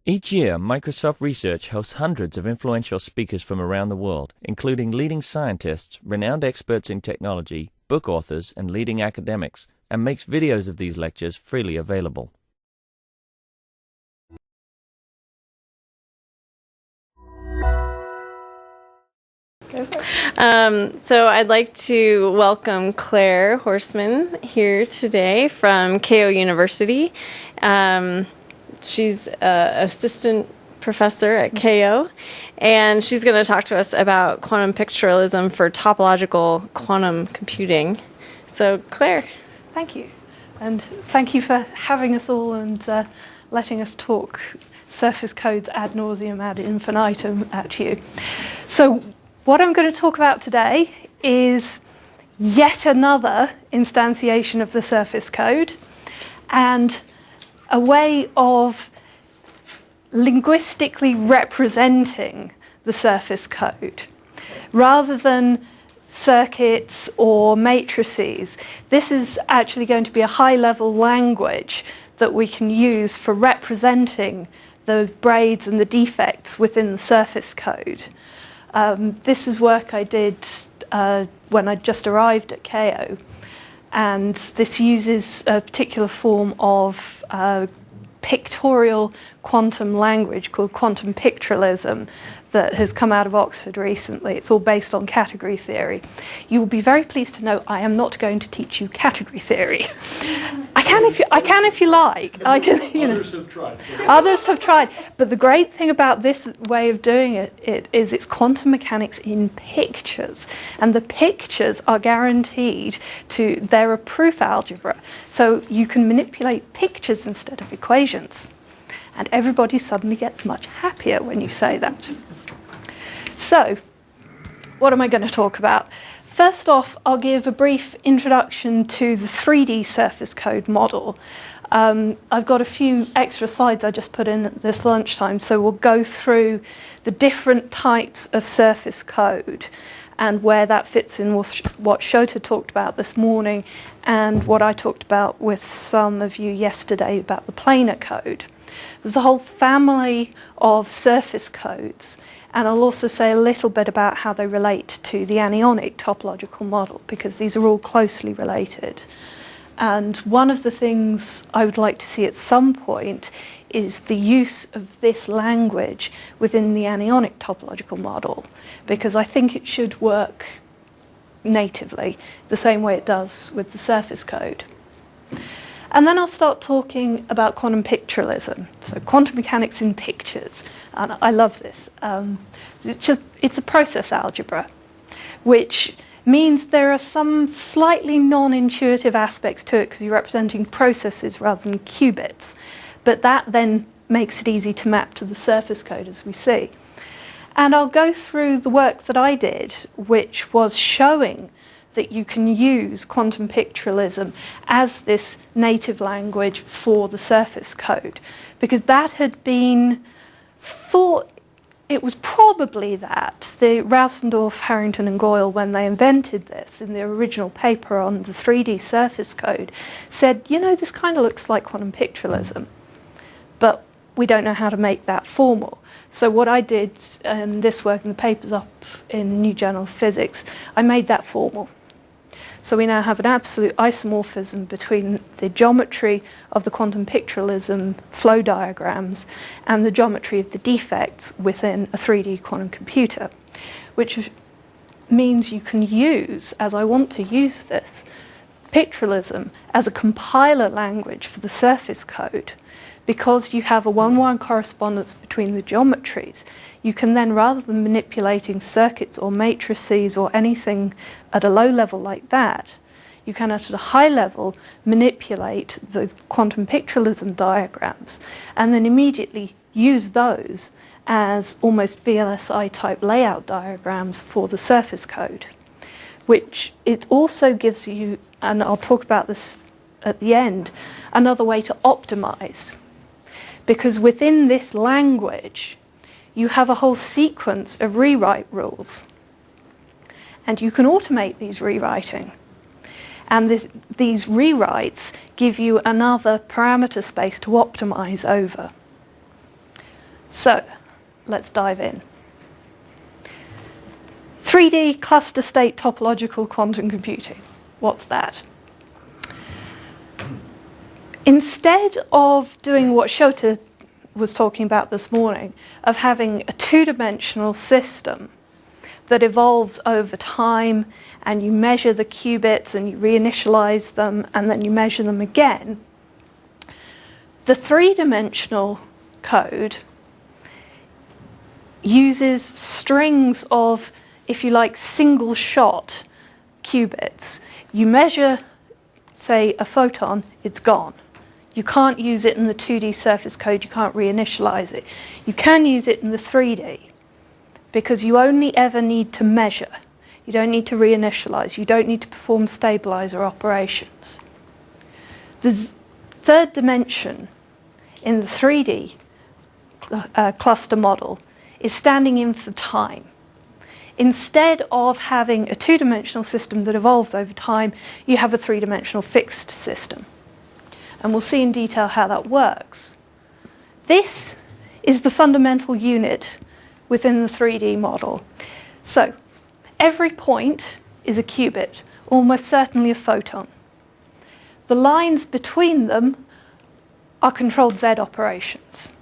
Each year, Microsoft Research hosts hundreds of influential speakers from around the world, including leading scientists, renowned experts in technology, book authors, and leading academics, and makes videos of these lectures freely available. So I'd like to welcome Claire Horseman here today from KO University. She's an assistant professor at KO, and she's going to talk to us about quantum pictorialism for topological quantum computing. So, Claire. Thank you. And thank you for having us all and letting us talk surface codes ad nauseum, ad infinitum at you. So, what I'm going to talk about today is yet another instantiation of the surface code and a way of linguistically representing the surface code. Rather than circuits or matrices, this is actually going to be a high-level language that we can use for representing the braids and the defects within the surface code. This is work I did when I just arrived at KO, and this uses a particular form of pictorial quantum language called quantum pictorialism that has come out of Oxford recently. It's all based on category theory. You will be very pleased to know I am not going to teach you category theory. I can if you like. I can, Others have tried. Others have tried. But the great thing about this way of doing it is it's quantum mechanics in pictures. And the pictures are guaranteed they're a proof algebra. So you can manipulate pictures instead of equations. And everybody suddenly gets much happier when you say that. So, what am I going to talk about? First off, I'll give a brief introduction to the 3D surface code model. I've got a few extra slides I just put in at this lunchtime, so we'll go through the different types of surface code and where that fits in with what Shota talked about this morning and what I talked about with some of you yesterday about the planar code. There's a whole family of surface codes, and I'll also say a little bit about how they relate to the anionic topological model, because these are all closely related. And one of the things I would like to see at some point is the use of this language within the anionic topological model, because I think it should work natively the same way it does with the surface code. And then I'll start talking about quantum pictorialism, so quantum mechanics in pictures. And I love this. It's a process algebra, which means there are some slightly non-intuitive aspects to it because you're representing processes rather than qubits. But that then makes it easy to map to the surface code, as we see. And I'll go through the work that I did, which was showing that you can use quantum pictorialism as this native language for the surface code, because that had been thought, it was probably that the Rausendorf, Harrington and Goyle, when they invented this in their original paper on the 3D surface code, said, this kind of looks like quantum pictorialism, but we don't know how to make that formal. So what I did, and this work in the paper's up in New Journal of Physics, I made that formal. So we now have an absolute isomorphism between the geometry of the quantum pictorialism flow diagrams and the geometry of the defects within a 3D quantum computer, which means you can use, as I want to use this, pictorialism as a compiler language for the surface code. Because you have a one-one correspondence between the geometries, you can then, rather than manipulating circuits or matrices or anything at a low level like that, you can at a high level manipulate the quantum pictorialism diagrams and then immediately use those as almost VLSI type layout diagrams for the surface code, which it also gives you, and I'll talk about this at the end, another way to optimize. Because within this language, you have a whole sequence of rewrite rules. And you can automate these rewriting. And these rewrites give you another parameter space to optimize over. So let's dive in. 3D cluster state topological quantum computing. What's that? Instead of doing what Shota was talking about this morning, of having a two-dimensional system that evolves over time, and you measure the qubits and you reinitialize them and then you measure them again, the three-dimensional code uses strings of, if you like, single-shot qubits. You measure, say, a photon, it's gone. You can't use it in the 2D surface code, you can't reinitialize it. You can use it in the 3D, because you only ever need to measure. You don't need to reinitialize, you don't need to perform stabilizer operations. The third dimension in the 3D cluster model is standing in for time. Instead of having a two-dimensional system that evolves over time, you have a three-dimensional fixed system. And we'll see in detail how that works. This is the fundamental unit within the 3D model. So every point is a qubit, almost certainly a photon. The lines between them are controlled Z operations.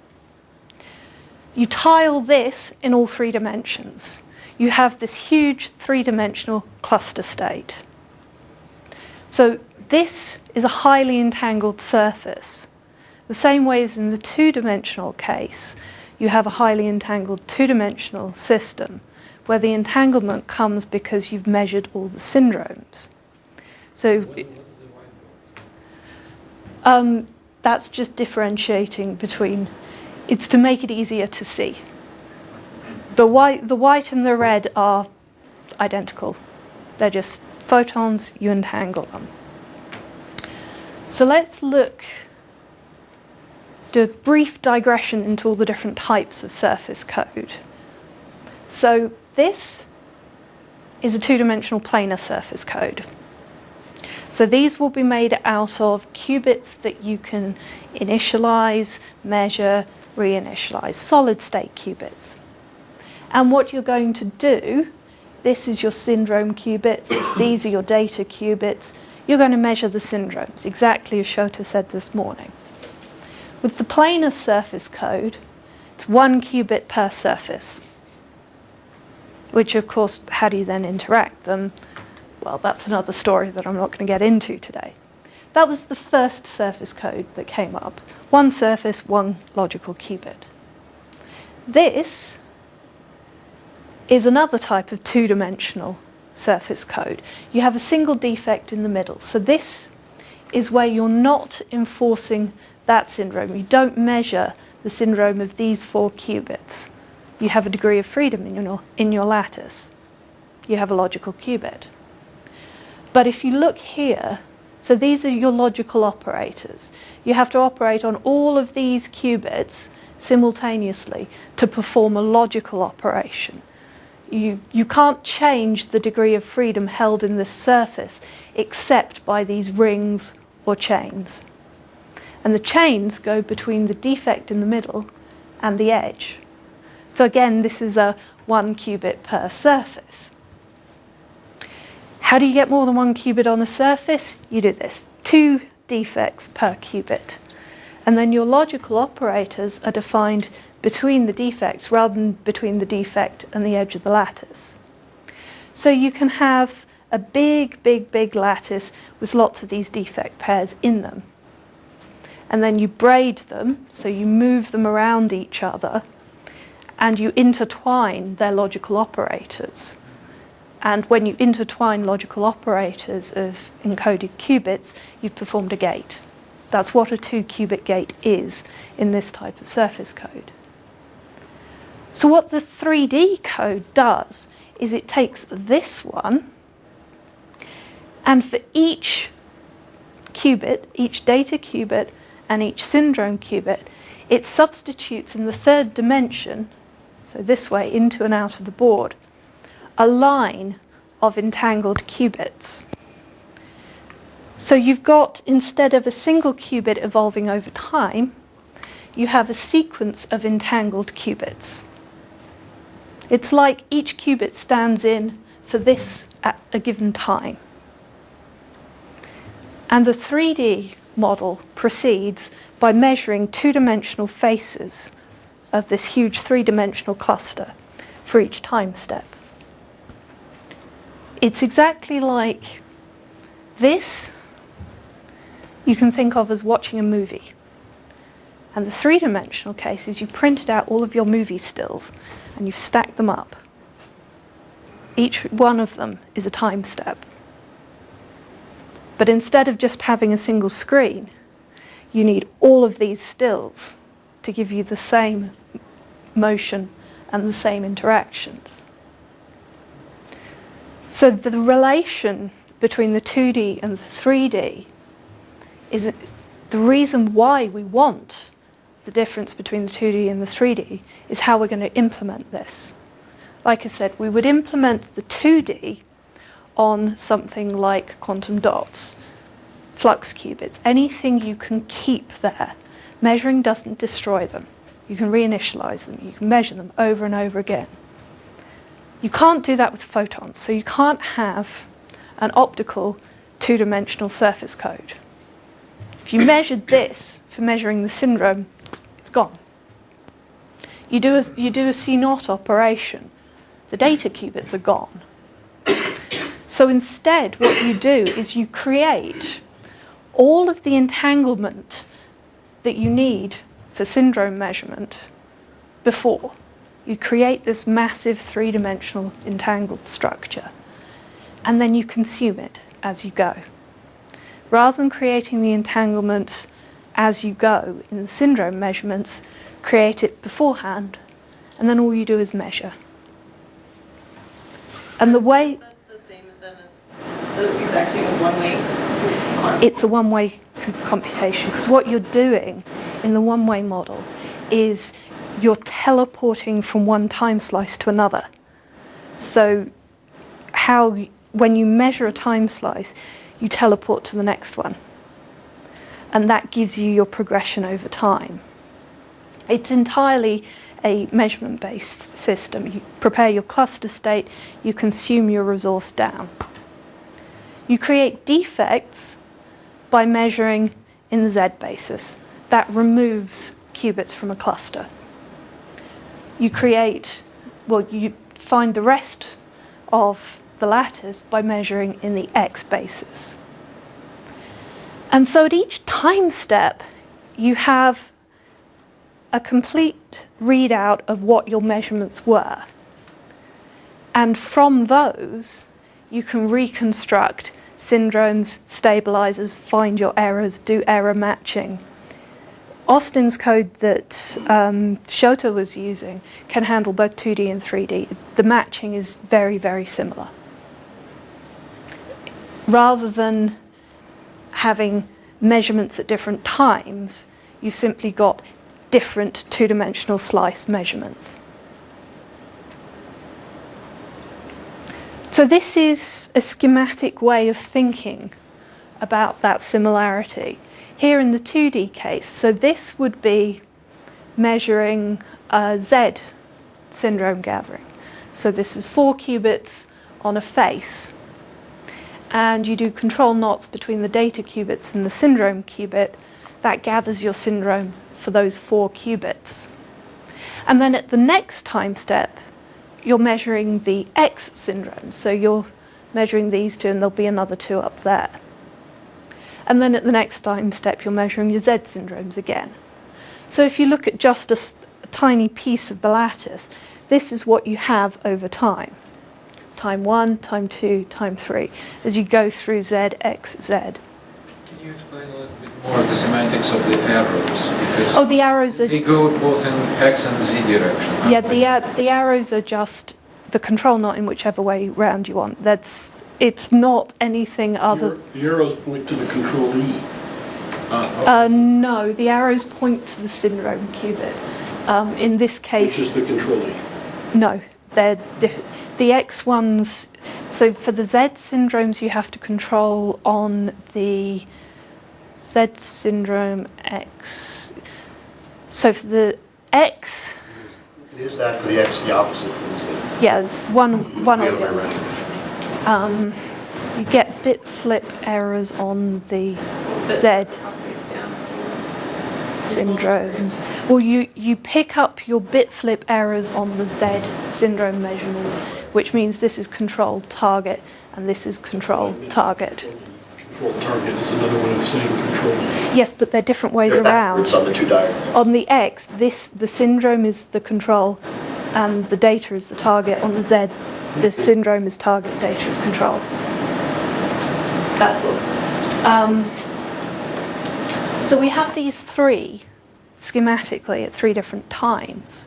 You tile this in all three dimensions. You have this huge three-dimensional cluster state. So this is a highly entangled surface. The same way as in the two-dimensional case, you have a highly entangled two-dimensional system where the entanglement comes because you've measured all the syndromes. So that's just differentiating between, it's to make it easier to see. The white and the red are identical. They're just photons, you entangle them. So let's do a brief digression into all the different types of surface code. So this is a two-dimensional planar surface code. So these will be made out of qubits that you can initialize, measure, reinitialize, solid state qubits. And what you're going to do, this is your syndrome qubit, these are your data qubits. You're going to measure the syndromes, exactly as Shota said this morning. With the planar surface code, it's 1 qubit per surface, which of course, how do you then interact them? Well, that's another story that I'm not going to get into today. That was the first surface code that came up. 1 surface, 1 logical qubit. This is another type of two-dimensional surface code. You have a single defect in the middle. So this is where you're not enforcing that syndrome. You don't measure the syndrome of these 4 qubits. You have a degree of freedom in your lattice. You have a logical qubit. But if you look here, so these are your logical operators. You have to operate on all of these qubits simultaneously to perform a logical operation. You can't change the degree of freedom held in this surface except by these rings or chains. And the chains go between the defect in the middle and the edge. So again, this is a 1 qubit per surface. How do you get more than 1 qubit on a surface? You do this, 2 defects per qubit. And then your logical operators are defined between the defects rather than between the defect and the edge of the lattice. So you can have a big lattice with lots of these defect pairs in them. And then you braid them, so you move them around each other, and you intertwine their logical operators. And when you intertwine logical operators of encoded qubits, you've performed a gate. That's what a 2-qubit gate is in this type of surface code. So what the 3D code does is it takes this one, and for each qubit, each data qubit and each syndrome qubit, it substitutes in the third dimension, so this way into and out of the board, a line of entangled qubits. So you've got, instead of a single qubit evolving over time, you have a sequence of entangled qubits. It's like each qubit stands in for this at a given time. And the 3D model proceeds by measuring two-dimensional faces of this huge three-dimensional cluster for each time step. It's exactly like this you can think of as watching a movie. And the three-dimensional case is you've printed out all of your movie stills and you've stacked them up. Each one of them is a time step. But instead of just having a single screen, you need all of these stills to give you the same motion and the same interactions. So the relation between the 2D and the 3D is the reason why we want the difference between the 2D and the 3D is how we're going to implement this. Like I said, we would implement the 2D on something like quantum dots, flux qubits, anything you can keep there. Measuring doesn't destroy them. You can reinitialize them. You can measure them over and over again. You can't do that with photons, so you can't have an optical two-dimensional surface code. If you measured this for measuring the syndrome, it's gone. You do a C0 operation, the data qubits are gone. So instead, what you do is you create all of the entanglement that you need for syndrome measurement before. You create this massive three-dimensional entangled structure, and then you consume it as you go. Rather than creating the entanglement as you go in the syndrome measurements, create it beforehand, and then all you do is measure. And the way... The exact same as one-way quantum? It's a one-way computation, because what you're doing in the one-way model is you're teleporting from one time slice to another. So when you measure a time slice, you teleport to the next one. And that gives you your progression over time. It's entirely a measurement-based system. You prepare your cluster state, you consume your resource down. You create defects by measuring in the Z basis. That removes qubits from a cluster. You find the rest of the lattice by measuring in the X basis. And so at each time step, you have a complete readout of what your measurements were. And from those, you can reconstruct syndromes, stabilizers, find your errors, do error matching. Austin's code that Shota was using can handle both 2D and 3D. The matching is very, very similar. Rather than having measurements at different times, you've simply got different two-dimensional slice measurements. So this is a schematic way of thinking about that similarity. Here in the 2D case, so this would be measuring a Z syndrome gathering. So this is 4 qubits on a face. And you do control knots between the data qubits and the syndrome qubit. That gathers your syndrome for those 4 qubits. And then at the next time step, you're measuring the X syndrome. So you're measuring these two, and there'll be another 2 up there. And then at the next time step, you're measuring your Z syndromes again. So if you look at just a tiny piece of the lattice, this is what you have over time. Time 1, time 2, time 3, as you go through Z, X, Z. Can you explain a little bit more the semantics of the arrows? Because the arrows are... they go both in X and Z direction. Yeah, the arrows are just the control knot in whichever way round you want. It's not anything other... The arrows point to the control E. No, the arrows point to the syndrome qubit. In this case... Which is the control E. No, they're the X ones... So for the Z syndromes, you have to control on the Z syndrome X. So for the x, It is that for the x, the opposite for the z. yeah, it's one The or other the way other. around. You get bit flip errors on the Z syndromes. Well, you pick up your bit flip errors on the Z syndrome measurements, which means this is control target and this is control target. Control target is another way of saying control. Yes, but they're different ways They're around. backwards on the two diagrams. On the X, the syndrome is the control and the data is the target. On the Z, the syndrome is target, data is control. That's all. So we have these three schematically at three different times.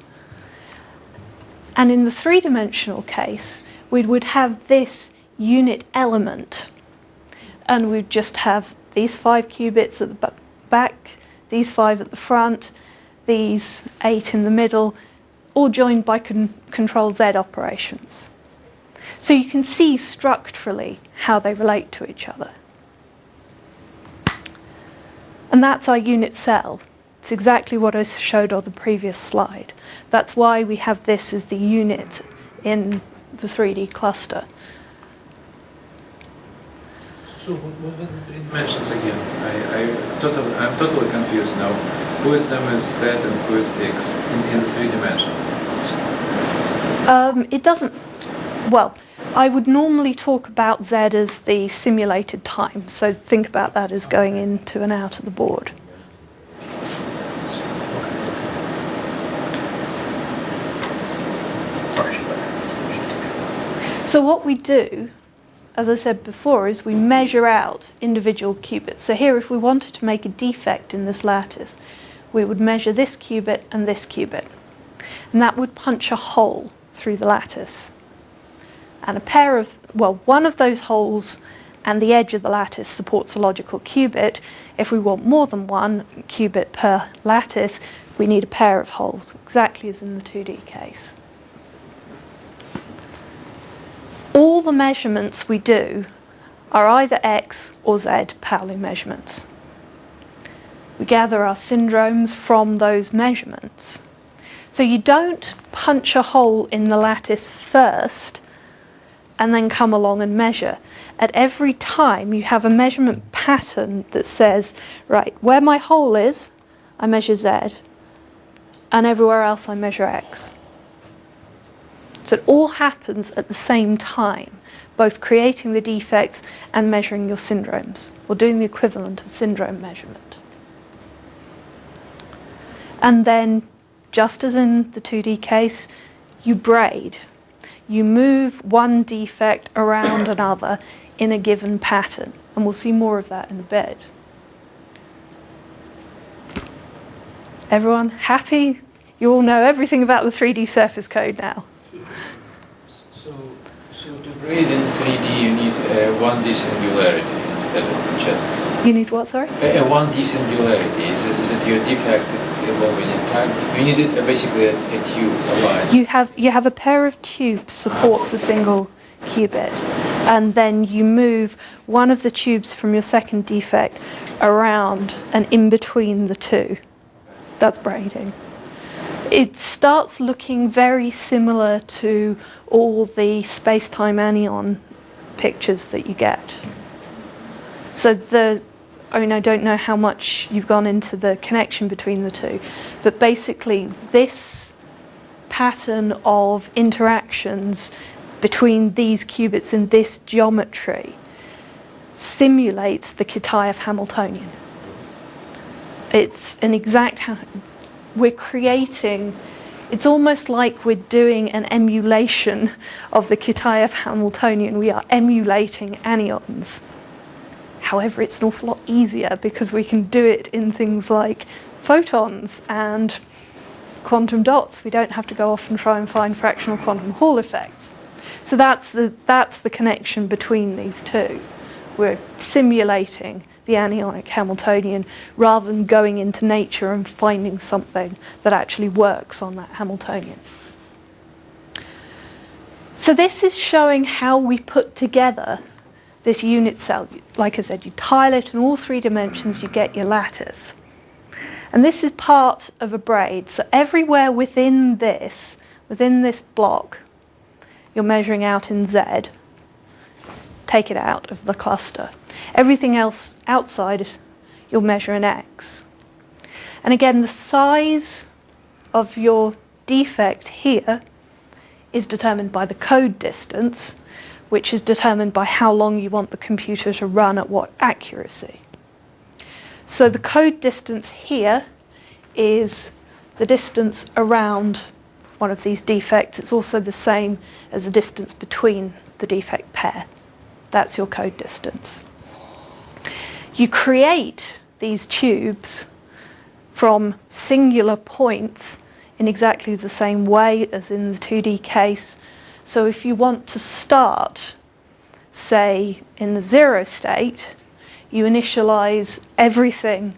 And in the three-dimensional case, we would have this unit element. And we'd just have these 5 qubits at the back, these 5 at the front, these 8 in the middle, all joined by control Z operations. So you can see structurally how they relate to each other. And that's our unit cell. It's exactly what I showed on the previous slide. That's why we have this as the unit in the 3D cluster. So what are the 3 dimensions again? I'm totally confused now. Who is them as Z and who is X in the 3 dimensions? It doesn't, well, I would normally talk about Z as the simulated time. So think about that as going into and out of the board. So what we do, as I said before, is we measure out individual qubits. So here, if we wanted to make a defect in this lattice, we would measure this qubit and this qubit. And that would punch a hole through the lattice. And a pair of, well, one of those holes and the edge of the lattice supports a logical qubit. If we want more than one qubit per lattice, we need a pair of holes, exactly as in the 2D case. All the measurements we do are either X or Z Pauli measurements. We gather our syndromes from those measurements. So you don't punch a hole in the lattice first and then come along and measure. At every time you have a measurement pattern that says, right, where my hole is, I measure Z, and everywhere else I measure X. So it all happens at the same time, both creating the defects and measuring your syndromes, or doing the equivalent of syndrome measurement. And then, just as in the 2D case, you braid. You move one defect around another in a given pattern. And we'll see more of that in a bit. Everyone happy? You all know everything about the 3D surface code now. So to braid in 3D, you need 1D singularity instead of chests. You need what, sorry? A 1D singularity. Is it your defect evolving in time? You need it, basically a tube, a line. You have a pair of tubes supports a single qubit, and then you move one of the tubes from your second defect around and in between the two. That's braiding. It starts looking very similar to all the space-time anion pictures that you get. So I don't know how much you've gone into the connection between the two, but basically this pattern of interactions between these qubits in this geometry simulates the Kitaev Hamiltonian. It's an exact, we're creating, it's almost like we're doing an emulation of the Kitaev Hamiltonian. We are emulating anions. However, it's an awful lot easier because we can do it in things like photons and quantum dots. We don't have to go off and try and find fractional quantum Hall effects. So that's the connection between these two. We're simulating the anionic Hamiltonian rather than going into nature and finding something that actually works on that Hamiltonian. So this is showing how we put together this unit cell. Like I said, you tile it in all 3 dimensions, you get your lattice. And this is part of a braid. So everywhere within this block, you're measuring out in Z. Take it out of the cluster. Everything else outside, you'll measure in X. And again, the size of your defect here is determined by the code distance, which is determined by how long you want the computer to run at what accuracy. So the code distance here is the distance around one of these defects. It's also the same as the distance between the defect pair. That's your code distance. You create these tubes from singular points in exactly the same way as in the 2D case. So if you want to start, say, in the 0 state, you initialize everything.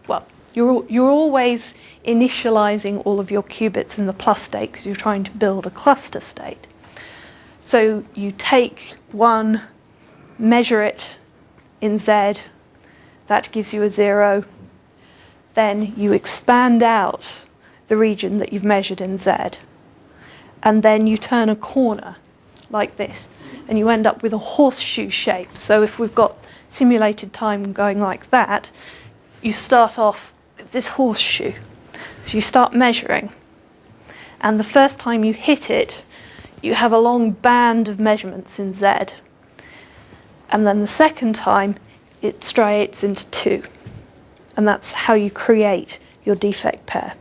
Well, you're always initializing all of your qubits in the plus state because you're trying to build a cluster state. So you take one, measure it in Z, that gives you a 0. Then you expand out the region that you've measured in Z. And then you turn a corner like this, and you end up with a horseshoe shape. So if we've got simulated time going like that, you start off with this horseshoe. So you start measuring, and the first time you hit it, you have a long band of measurements in Z. And then the second time, it striates into 2. And that's how you create your defect pair.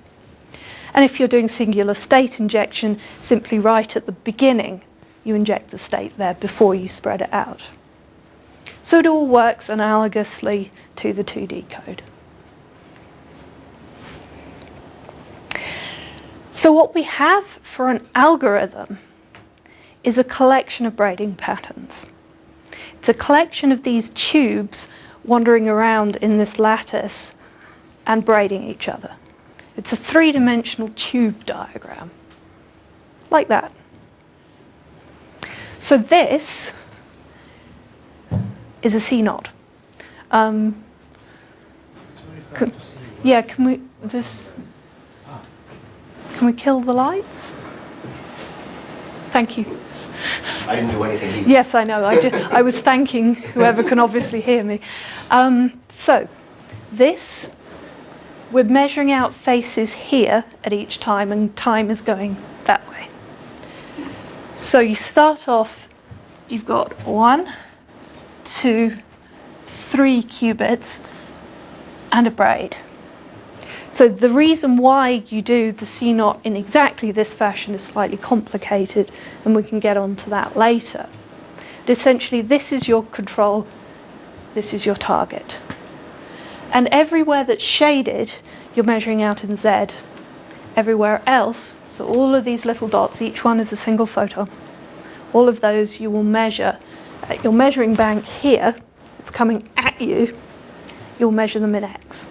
And if you're doing singular state injection, simply right at the beginning, you inject the state there before you spread it out. So it all works analogously to the 2D code. So what we have for an algorithm is a collection of braiding patterns. It's a collection of these tubes wandering around in this lattice and braiding each other. It's a 3-dimensional tube diagram, like that. So this is a C0. Can we kill the lights? Thank you. I didn't do anything either. Yes, I know. I was thanking whoever can obviously hear me. So this, we're measuring out faces here at each time, and time is going that way. So you start off, you've got 1, 2, 3 qubits and a braid. So the reason why you do the C0 in exactly this fashion is slightly complicated, and we can get onto that later. But essentially, this is your control, this is your target. And everywhere that's shaded, you're measuring out in Z. Everywhere else, so all of these little dots, each one is a single photon. All of those you will measure at your measuring bank here. It's coming at you. You'll measure them in X.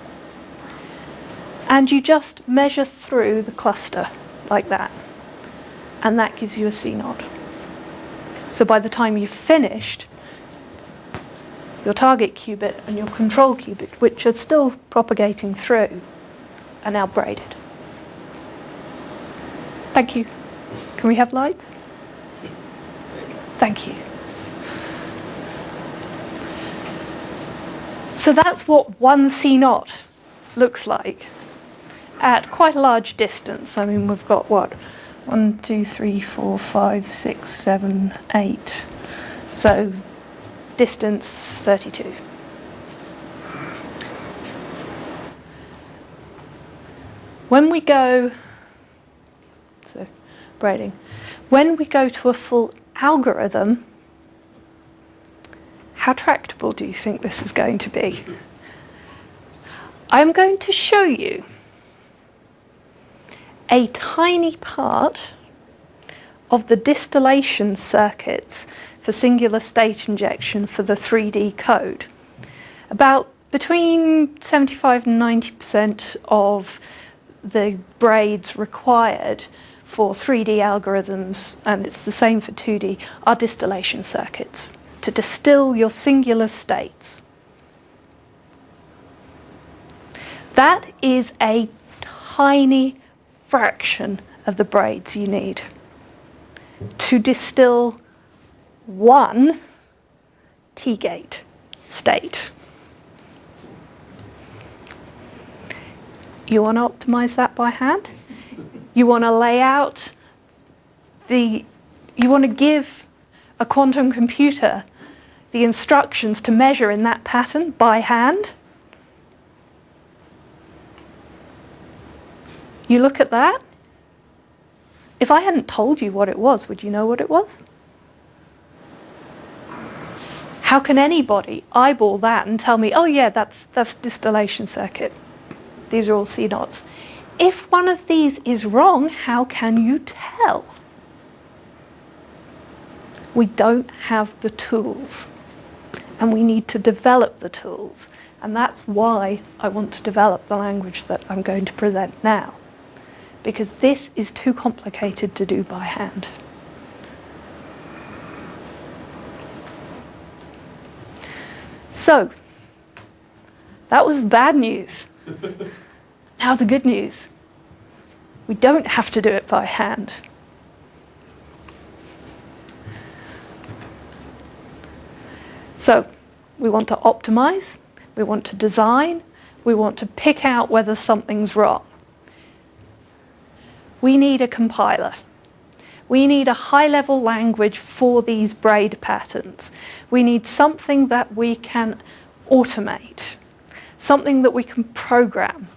And you just measure through the cluster like that. And that gives you a C0. So by the time you've finished, your target qubit and your control qubit, which are still propagating through, are now braided. Thank you. Can we have lights? Thank you. So that's what one C0 looks like at quite a large distance. I mean, we've got what? 1, 2, 3, 4, 5, 6, 7, 8. So distance 32. When we go, so braiding, when we go to a full algorithm, how tractable do you think this is going to be? I'm going to show you a tiny part of the distillation circuits for singular state injection for the 3D code. About between 75 and 90% of the braids required for 3D algorithms, and it's the same for 2D, are distillation circuits to distill your singular states. That is a tiny fraction of the braids you need to distill one T-gate state. You want to optimize that by hand? You want to lay out you want to give a quantum computer the instructions to measure in that pattern by hand? You look at that. If I hadn't told you what it was, would you know what it was? How can anybody eyeball that and tell me, oh yeah, that's distillation circuit. These are all C knots. If one of these is wrong, how can you tell? We don't have the tools, and we need to develop the tools. And that's why I want to develop the language that I'm going to present now, because this is too complicated to do by hand. So, that was the bad news. Now the good news. We don't have to do it by hand. So, we want to optimize, we want to design, we want to pick out whether something's wrong. We need a compiler. We need a high-level language for these braid patterns. We need something that we can automate, something that we can program,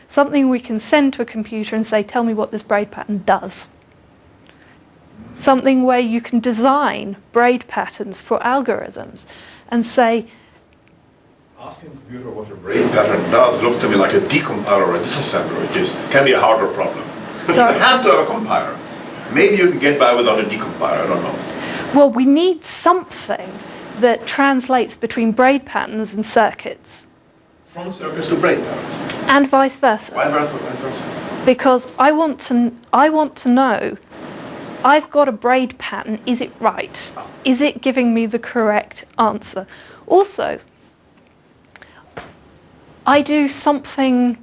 something we can send to a computer and say, tell me what this braid pattern does. Something where you can design braid patterns for algorithms and say, asking a computer what a braid pattern does looks to me like a decompiler or a disassembler, which can be a harder problem. So, you have to have a compiler. Maybe you can get by without a decompiler, I don't know. well, we need something that translates between braid patterns and circuits. From circuits to braid patterns. And vice versa. Vice versa. Because I want to know, I've got a braid pattern, is it right? Is it giving me the correct answer? Also, I do something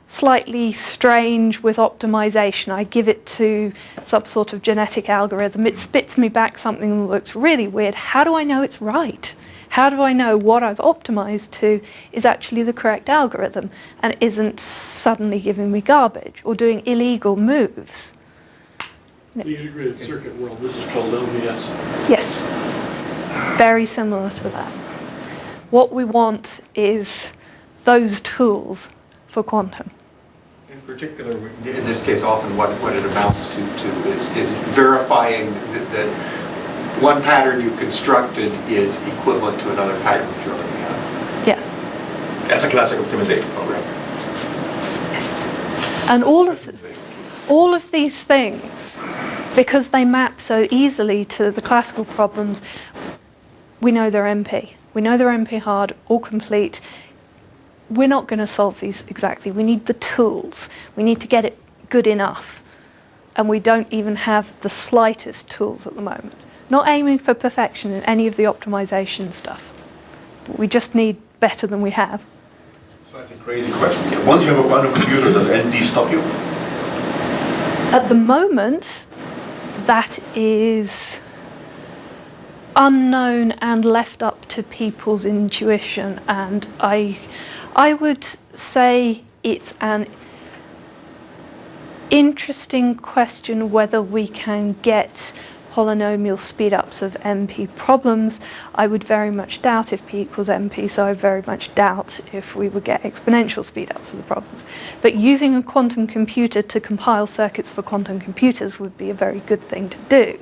slightly strange with optimization. I give it to some sort of genetic algorithm. It spits me back something that looks really weird. How do I know it's right? How do I know what I've optimized to is actually the correct algorithm and isn't suddenly giving me garbage or doing illegal moves? The integrated circuit world, this is called LVS. Yes, very similar to that. What we want is those tools for quantum. In particular, in this case, often what it amounts to is verifying that one pattern you constructed is equivalent to another pattern that you already have. Yeah. That's a classic optimization program. Yes. And all of these things, because they map so easily to the classical problems, we know they're NP. We know they're NP hard or complete. We're not going to solve these exactly. We need the tools. We need to get it good enough. And we don't even have the slightest tools at the moment. Not aiming for perfection in any of the optimization stuff. But we just need better than we have. Slightly crazy question here. Once you have a quantum computer, does NP stop you? At the moment, that is unknown and left up to people's intuition, and I would say it's an interesting question whether we can get polynomial speedups of NP problems. I would very much doubt if P equals NP, so I very much doubt if we would get exponential speedups of the problems. But using a quantum computer to compile circuits for quantum computers would be a very good thing to do.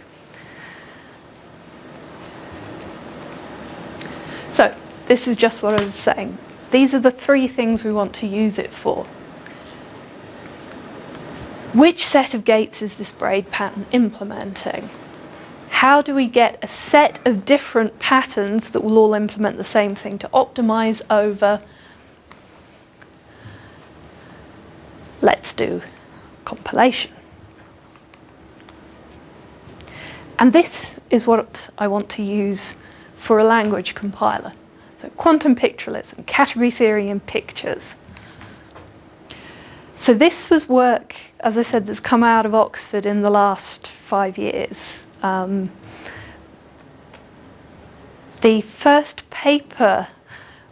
So, this is just what I was saying. These are the three things we want to use it for. Which set of gates is this braid pattern implementing? How do we get a set of different patterns that will all implement the same thing to optimize over? Let's do compilation. And this is what I want to use for a language compiler. So quantum pictorialism, category theory in pictures. So this was work, as I said, that's come out of Oxford in the last 5 years. The first paper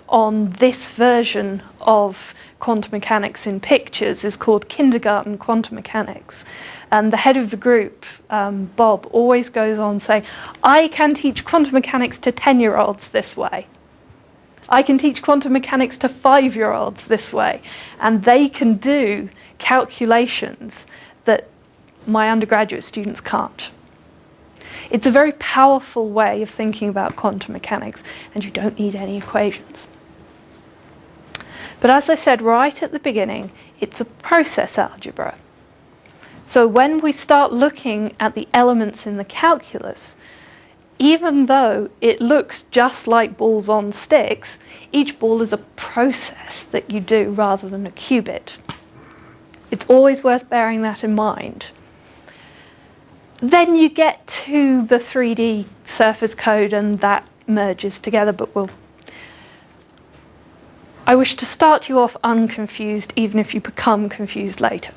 on this version of quantum mechanics in pictures is called Kindergarten Quantum Mechanics. And the head of the group, Bob, always goes on saying, I can teach quantum mechanics to 10-year-olds this way. I can teach quantum mechanics to 5-year-olds this way. And they can do calculations that my undergraduate students can't. It's a very powerful way of thinking about quantum mechanics, and you don't need any equations. But as I said right at the beginning, it's a process algebra. So when we start looking at the elements in the calculus, even though it looks just like balls on sticks, each ball is a process that you do rather than a qubit. It's always worth bearing that in mind. Then you get to the 3D surface code and that merges together, but I wish to start you off unconfused, even if you become confused later.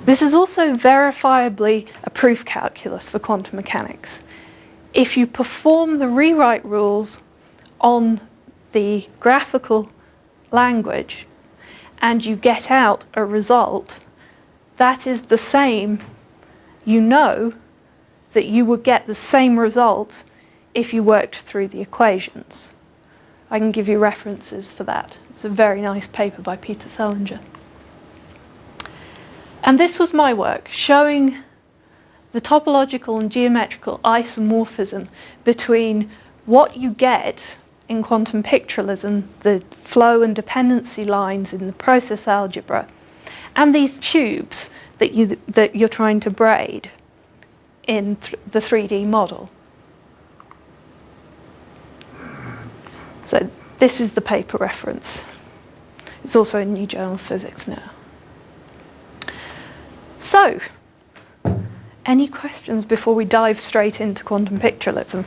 This is also verifiably a proof calculus for quantum mechanics. If you perform the rewrite rules on the graphical language and you get out a result, that is the same. You know that you would get the same result if you worked through the equations. I can give you references for that. It's a very nice paper by Peter Selinger. And this was my work, showing the topological and geometrical isomorphism between what you get in quantum picturalism, the flow and dependency lines in the process algebra, and these tubes that you're trying to braid in the 3D model. So this is the paper reference. It's also in New Journal of Physics now. So, any questions before we dive straight into quantum picturalism?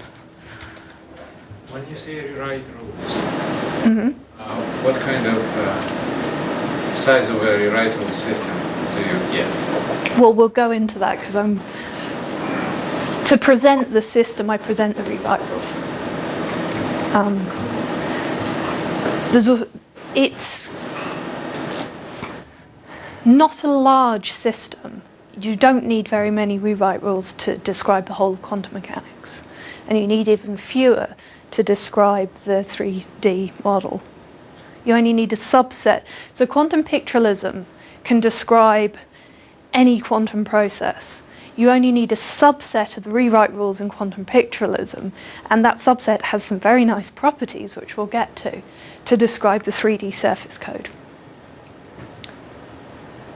When you say rewrite rules, what kind of size of a rewritable system do you get? Well, we'll go into that because to present the system, I present the rewrite rules. It's not a large system. You don't need very many rewrite rules to describe the whole of quantum mechanics, and you need even fewer to describe the 3D model. You only need a subset. So quantum picturalism can describe any quantum process. You only need a subset of the rewrite rules in quantum picturalism, and that subset has some very nice properties, which we'll get to describe the 3D surface code.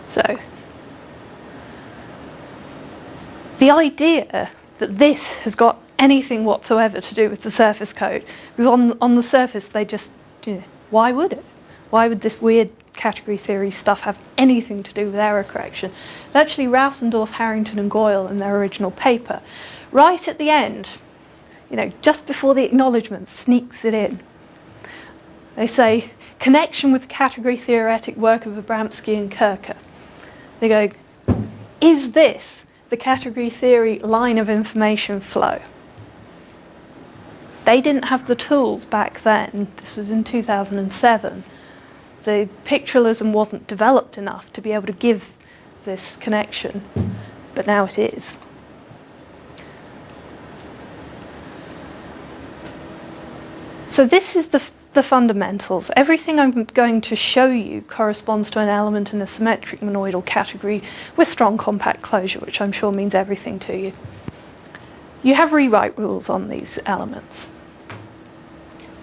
So, the idea that this has got anything whatsoever to do with the surface code, because on the surface they just, why would it? Why would this weird category theory stuff have anything to do with error correction? But actually, Rausendorf, Harrington and Goyle in their original paper, right at the end, just before the acknowledgement, sneaks it in. They say, connection with the category theoretic work of Abramsky and Kircher. They go, is this the category theory line of information flow? They didn't have the tools back then. This was in 2007. The picturalism wasn't developed enough to be able to give this connection, but now it is. So this is the fundamentals. Everything I'm going to show you corresponds to an element in a symmetric monoidal category with strong compact closure, which I'm sure means everything to you. You have rewrite rules on these elements.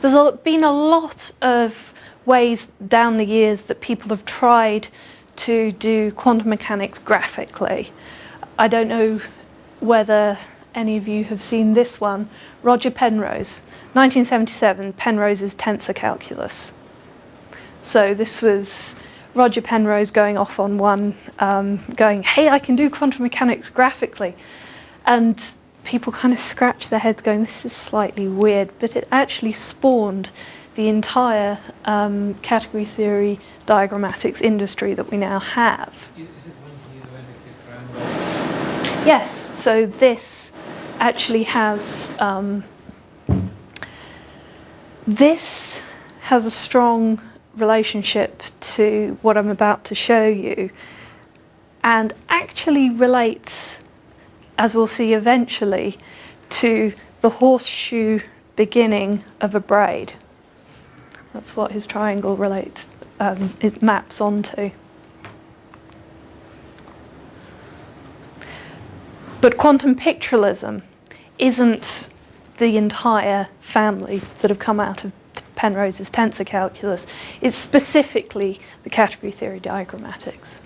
There's been a lot of ways down the years that people have tried to do quantum mechanics graphically. I don't know whether any of you have seen this one. Roger Penrose, 1977, Penrose's tensor calculus. So this was Roger Penrose going off on one, going, hey, I can do quantum mechanics graphically. And people kind of scratch their heads going, this is slightly weird, but it actually spawned the entire category theory diagrammatics industry that we now have. Is it when he invented his triangle? Yes, so this actually has this has a strong relationship to what I'm about to show you, and actually relates, as we'll see eventually, to the horseshoe beginning of a braid. That's what his triangle relates, it maps onto. But quantum pictorialism isn't the entire family that have come out of Penrose's tensor calculus. It's specifically the category theory diagrammatics.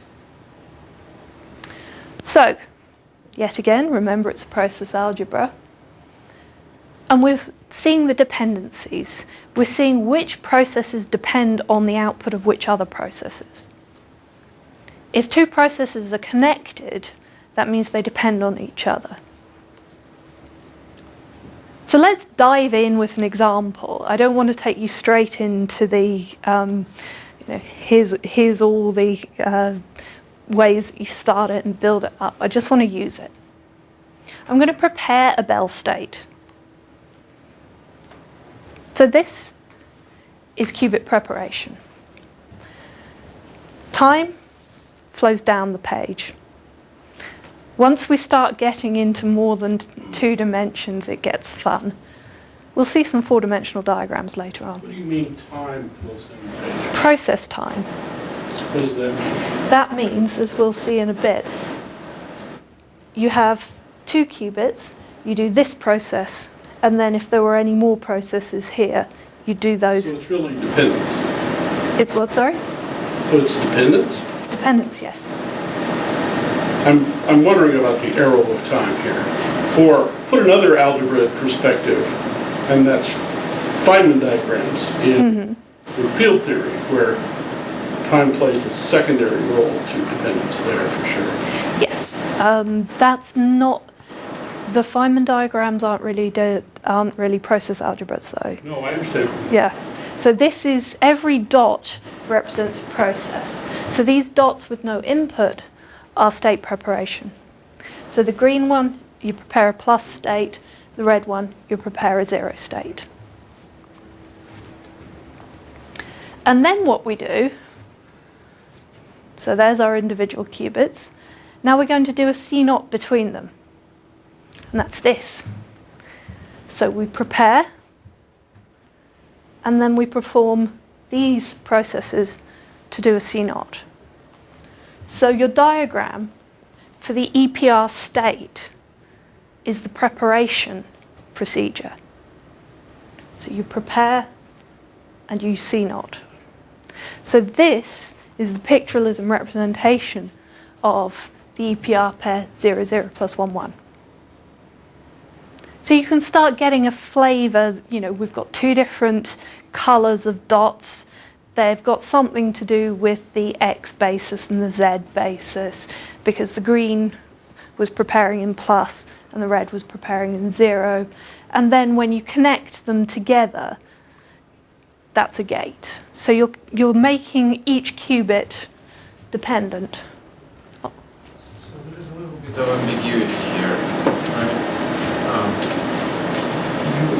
So, yet again, remember it's a process algebra. And we're seeing the dependencies. We're seeing which processes depend on the output of which other processes. If two processes are connected, that means they depend on each other. So let's dive in with an example. I don't want to take you straight into the, here's all the ways that you start it and build it up. I just want to use it. I'm going to prepare a Bell state. So this is qubit preparation. Time flows down the page. Once we start getting into more than 2 dimensions, it gets fun. We'll see some 4-dimensional diagrams later on. What do you mean time flows down the page? Process time. What does that mean? That means, as we'll see in a bit, you have 2 qubits, you do this process, and then if there were any more processes here, you do those. So it's really dependence. It's what, sorry? So it's dependence? It's dependence, yes. I'm wondering about the arrow of time here. Or put another algebra perspective, and that's Feynman diagrams in field theory, where time plays a secondary role to dependence there for sure. Yes, that's not. The Feynman diagrams aren't really process algebras, though. No, I understand. Yeah. So this is, every dot represents a process. So these dots with no input are state preparation. So the green one, you prepare a plus state. The red one, you prepare a 0 state. And then what we do, so there's our individual qubits. Now we're going to do a C0 between them. And that's this. So we prepare, and then we perform these processes to do a C0. So your diagram for the EPR state is the preparation procedure. So you prepare and you C0. So this is the pictorialism representation of the EPR pair 0, 0 plus 1, 1. So you can start getting a flavour, we've got 2 different colours of dots. They've got something to do with the X basis and the Z basis, because the green was preparing in plus and the red was preparing in 0. And then when you connect them together, that's a gate. So you're making each qubit dependent. So there is a little bit of ambiguity here, right?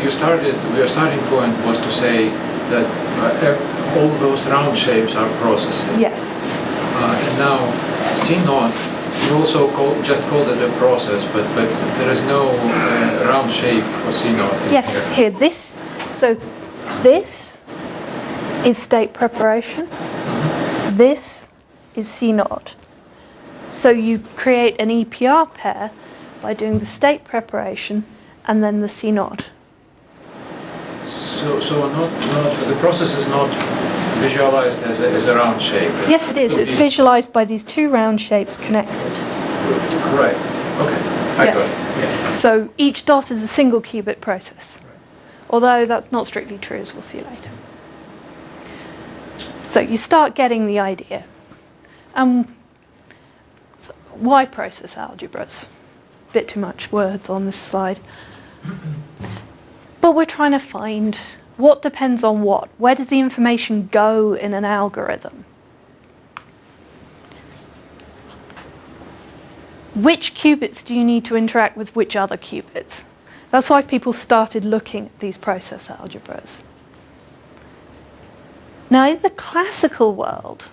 Your starting point was to say that all those round shapes are processes. Yes. And now C0, you also just called it a process, but there is no round shape for C0. Yes, here this. So this is state preparation. This is C0. So you create an EPR pair by doing the state preparation and then the C0. So the process is not visualized as a round shape. Yes, it is. It's visualized by these 2 round shapes connected. Right. Okay. I got it. Yeah. So each dot is a single qubit process. Although that's not strictly true, as we'll see later. So you start getting the idea. So why process algebras? Bit too much words on this slide. But we're trying to find What depends on what? Where does the information go in an algorithm? Which qubits do you need to interact with which other qubits? That's why people started looking at these process algebras. Now, in the classical world,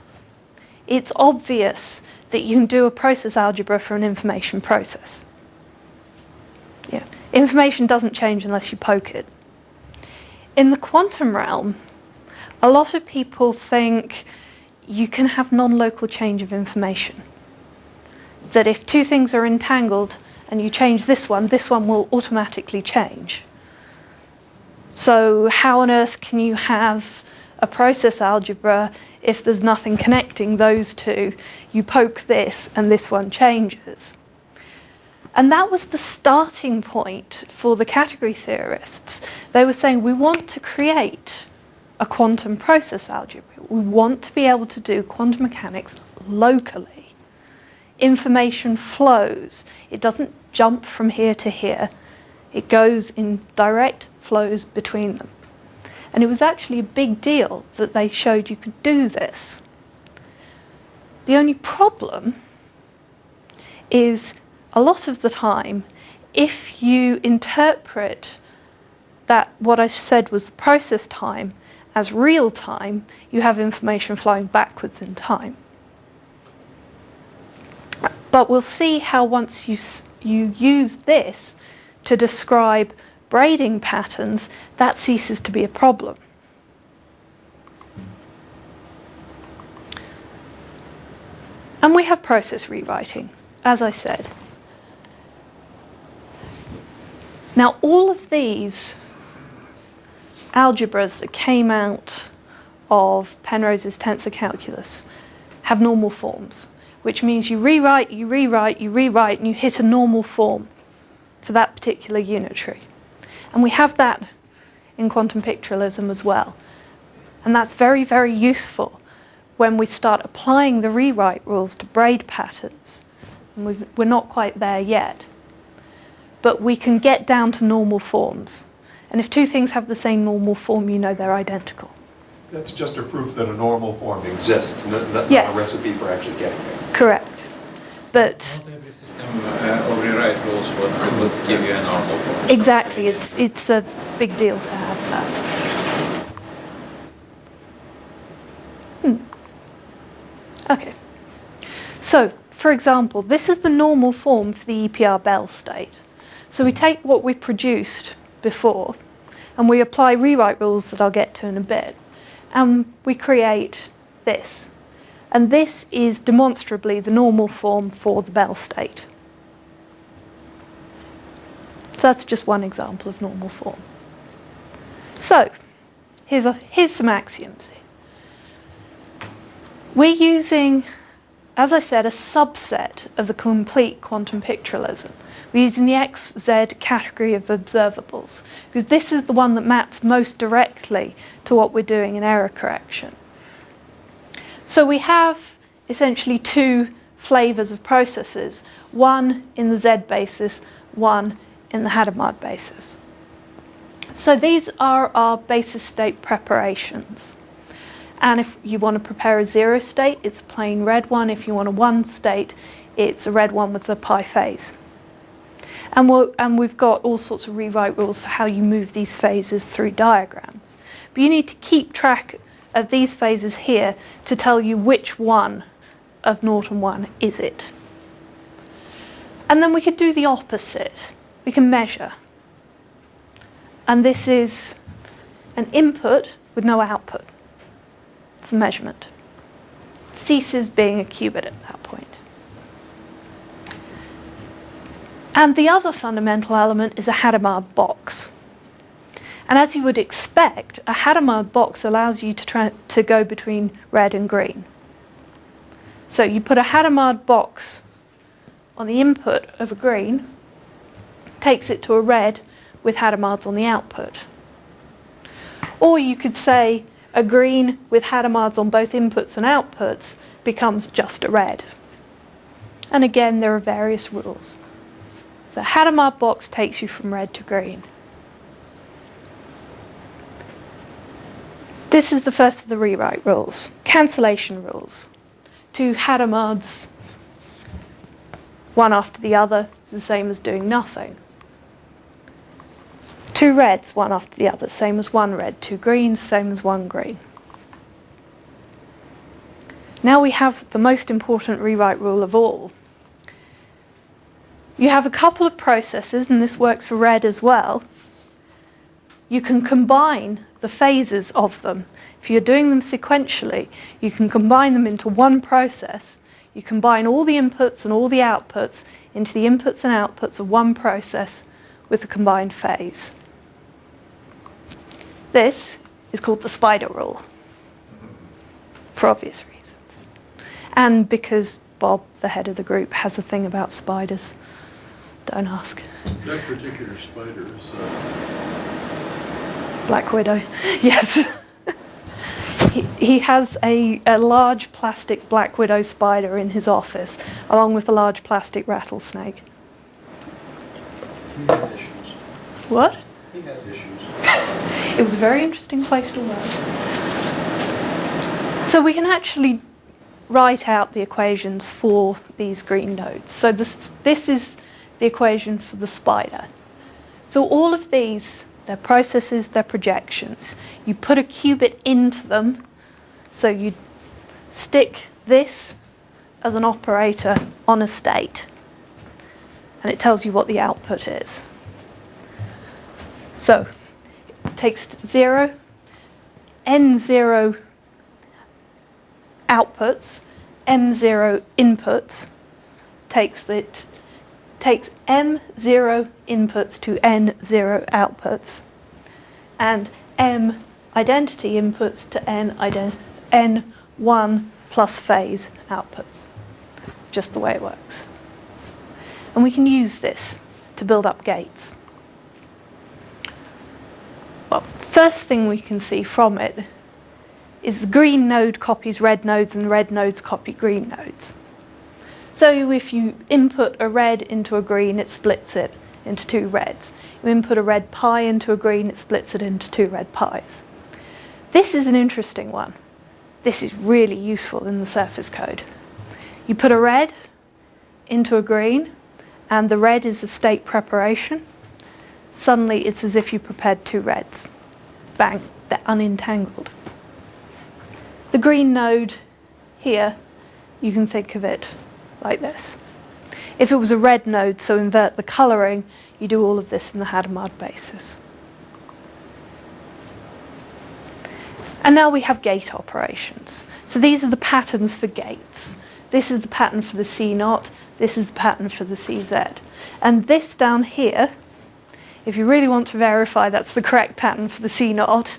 it's obvious that you can do a process algebra for an information process. Yeah. Information doesn't change unless you poke it. In the quantum realm, a lot of people think you can have non-local change of information. That if two things are entangled and you change this one will automatically change. So how on earth can you have a process algebra if there's nothing connecting those two? You poke this and this one changes. And that was the starting point for the category theorists. They were saying, we want to create a quantum process algebra. We want to be able to do quantum mechanics locally. Information flows. It doesn't jump from here to here. It goes in direct flows between them. And it was actually a big deal that they showed you could do this. The only problem is a lot of the time, if you interpret that what I said was the process time as real time, you have information flowing backwards in time. But we'll see how once you use this to describe braiding patterns, that ceases to be a problem. And we have process rewriting, as I said. Now, all of these algebras that came out of Penrose's tensor calculus have normal forms, which means you rewrite, and you hit a normal form for that particular unitary. And we have that in quantum pictorialism as well. And that's very, very useful when we start applying the rewrite rules to braid patterns. And we're not quite there yet. But we can get down to normal forms. And if two things have the same normal form, you know they're identical. That's just a proof that a normal form exists, not Yes. a recipe for actually getting there. Correct. But Not every system of rewrite rules would give you a normal form. exactly, it's a big deal to have that. Okay. So, for example, this is the normal form for the EPR Bell state. So we take what we produced before and we apply rewrite rules that I'll get to in a bit. And we create this. And this is demonstrably the normal form for the Bell state. So that's just one example of normal form. So here's some axioms. We're using, as I said, a subset of the complete quantum pictorialism. We're using the XZ category of observables, because this is the one that maps most directly to what we're doing in error correction. So we have essentially two flavors of processes, one in the Z basis, one in the Hadamard basis. So these are our basis state preparations. And if you want to prepare a 0 state, it's a plain red one. If you want a 1 state, it's a red one with the pi phase. And we've got all sorts of rewrite rules for how you move these phases through diagrams. But you need to keep track of these phases here to tell you which one of 0 and 1 is it. And then we could do the opposite. We can measure. And this is an input with no output. It's the measurement. It ceases being a qubit at that point. And the other fundamental element is a Hadamard box. And as you would expect, a Hadamard box allows you to go between red and green. So you put a Hadamard box on the input of a green, takes it to a red with Hadamards on the output. Or you could say a green with Hadamards on both inputs and outputs becomes just a red. And again, there are various rules. So a Hadamard box takes you from red to green. This is the first of the rewrite rules. Cancellation rules. 2 Hadamard's, one after the other, is the same as doing nothing. 2 reds, one after the other, same as 1 red. 2 greens, same as 1 green. Now we have the most important rewrite rule of all. You have a couple of processes, and this works for red as well. You can combine the phases of them. If you're doing them sequentially, you can combine them into one process. You combine all the inputs and all the outputs into the inputs and outputs of one process with the combined phase. This is called the spider rule, for obvious reasons. And because Bob, the head of the group, has a thing about spiders. Don't ask. That particular spider is Black Widow, yes. He has a large plastic Black Widow spider in his office, along with a large plastic rattlesnake. He has issues. What? He has issues. It was a very interesting place to work. So we can actually write out the equations for these green nodes. So this is the equation for the spider. So all of these, they're processes, they're projections. You put a qubit into them, so you stick this as an operator on a state, and it tells you what the output is. So it takes 0, n0 outputs, m0 inputs, takes m0 inputs to n0 outputs, and m identity inputs to n1 plus phase outputs. It's just the way it works. And we can use this to build up gates. Well, first thing we can see from it is the green node copies red nodes and red nodes copy green nodes. So if you input a red into a green, it splits it into 2 reds. You input a red pi into a green, it splits it into 2 red pies. This is an interesting one. This is really useful in the surface code. You put a red into a green, and the red is a state preparation. Suddenly it's as if you prepared 2 reds. Bang, they're unentangled. The green node here, you can think of it like this. If it was a red node, so invert the colouring, you do all of this in the Hadamard basis. And now we have gate operations. So these are the patterns for gates. This is the pattern for the C0, this is the pattern for the CZ. And this down here, if you really want to verify that's the correct pattern for the C0,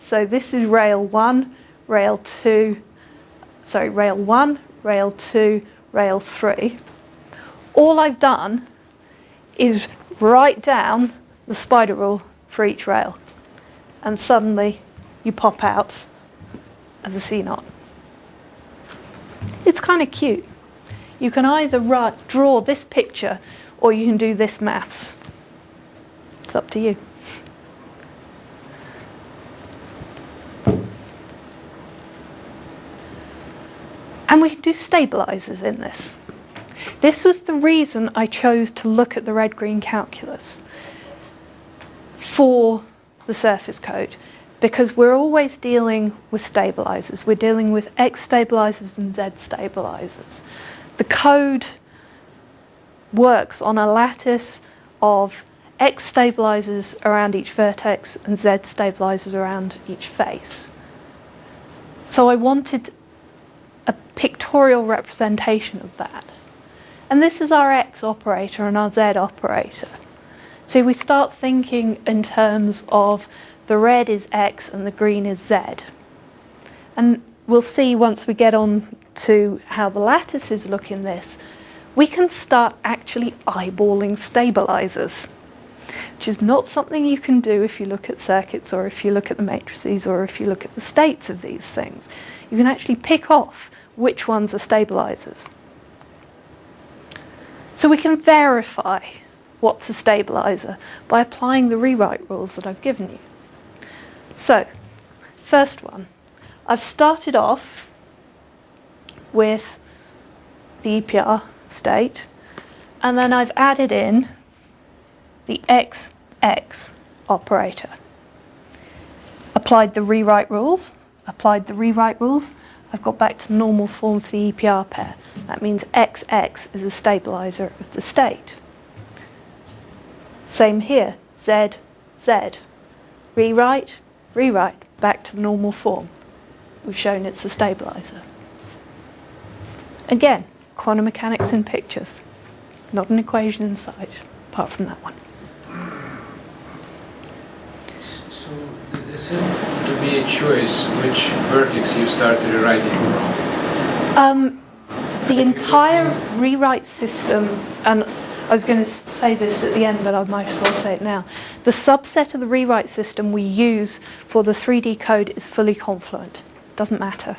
so this is rail 1, rail 2, rail 1, rail 2, rail 3. All I've done is write down the spider rule for each rail. And suddenly you pop out as a C0. It's kind of cute. You can either draw this picture or you can do this maths. It's up to you. And we can do stabilizers in this. This was the reason I chose to look at the red-green calculus for the surface code, because we're always dealing with stabilizers. We're dealing with X stabilizers and Z stabilizers. The code works on a lattice of X stabilizers around each vertex and Z stabilizers around each face. So I wanted a pictorial representation of that. And this is our X operator and our Z operator. So we start thinking in terms of the red is X and the green is Z. And we'll see once we get on to how the lattices look in this, we can start actually eyeballing stabilizers, which is not something you can do if you look at circuits or if you look at the matrices or if you look at the states of these things. You can actually pick off which ones are stabilizers. So we can verify what's a stabilizer by applying the rewrite rules that I've given you. So, first one. I've started off with the EPR state, and then I've added in the XX operator. Applied the rewrite rules, I've got back to the normal form for the EPR pair. That means XX is a stabilizer of the state. Same here, Z, Z. Rewrite, back to the normal form. We've shown it's a stabilizer. Again, quantum mechanics in pictures. Not an equation inside, apart from that one. So there seemed to be a choice which vertex you started rewriting from. The entire rewrite system, and I was going to say this at the end, but I might as well say it now. The subset of the rewrite system we use for the 3D code is fully confluent. Doesn't matter.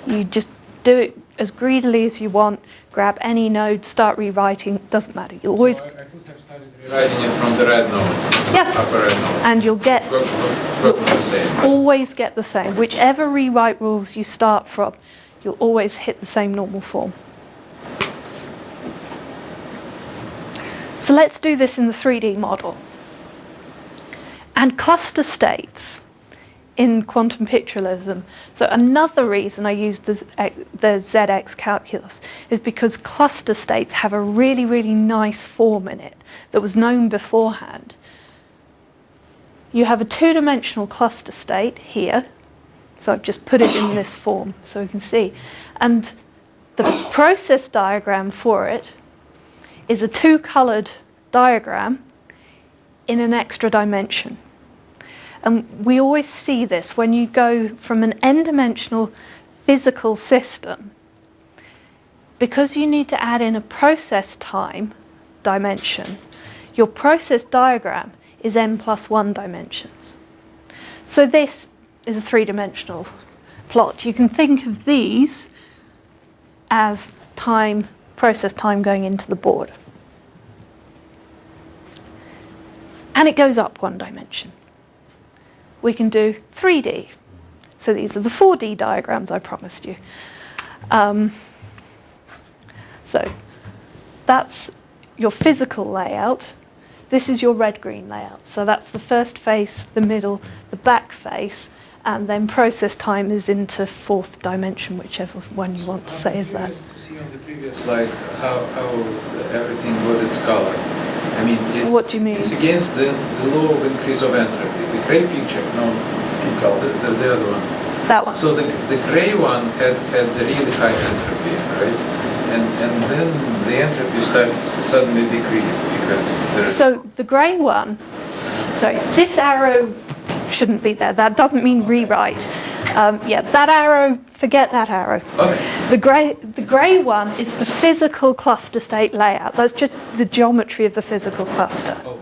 You just do it as greedily as you want, grab any node, start rewriting, doesn't matter. You'll always... So I could have started rewriting it from the red node, yeah. upper red node. And you'll get... Got the same. Always get the same. Whichever rewrite rules you start from, you'll always hit the same normal form. So let's do this in the 3D model. And cluster states in quantum pictorialism. So another reason I use the ZX calculus is because cluster states have a really, really nice form in it that was known beforehand. You have a two-dimensional cluster state here. So I've just put it in this form so we can see. And the process diagram for it is a two-coloured diagram in an extra dimension. And we always see this when you go from an n-dimensional physical system. Because you need to add in a process time dimension, your process diagram is n plus 1 dimensions. So this is a three-dimensional plot. You can think of these as time, process time going into the board. And it goes up 1 dimension. We can do 3D. So these are the 4D diagrams I promised you. So that's your physical layout. This is your red-green layout. So that's the first face, the middle, the back face, and then process time is into 4th dimension, whichever one you want to say is that. To see on the previous slide how everything got its color. I mean, what do you mean? It's against the law of increase of entropy. The gray picture, no, the other one. That one. So the gray one had the really high entropy, right? And then the entropy suddenly decreased because there's... So the grey one, sorry, this arrow shouldn't be there. That doesn't mean rewrite. Yeah, that arrow, forget that arrow. Okay. The grey one is the physical cluster state layout. That's just the geometry of the physical cluster. Oh.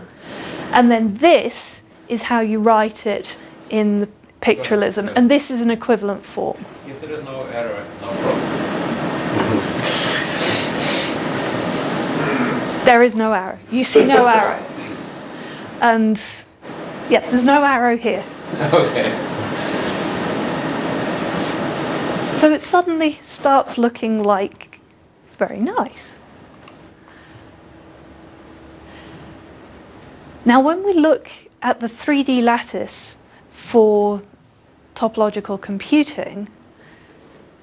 And then this is how you write it in the pictorialism, and this is an equivalent form. If there is no error, no problem. There is no arrow. You see no arrow. And yeah, there's no arrow here. Okay. So it suddenly starts looking like it's very nice. Now when we look at the 3D lattice for topological computing,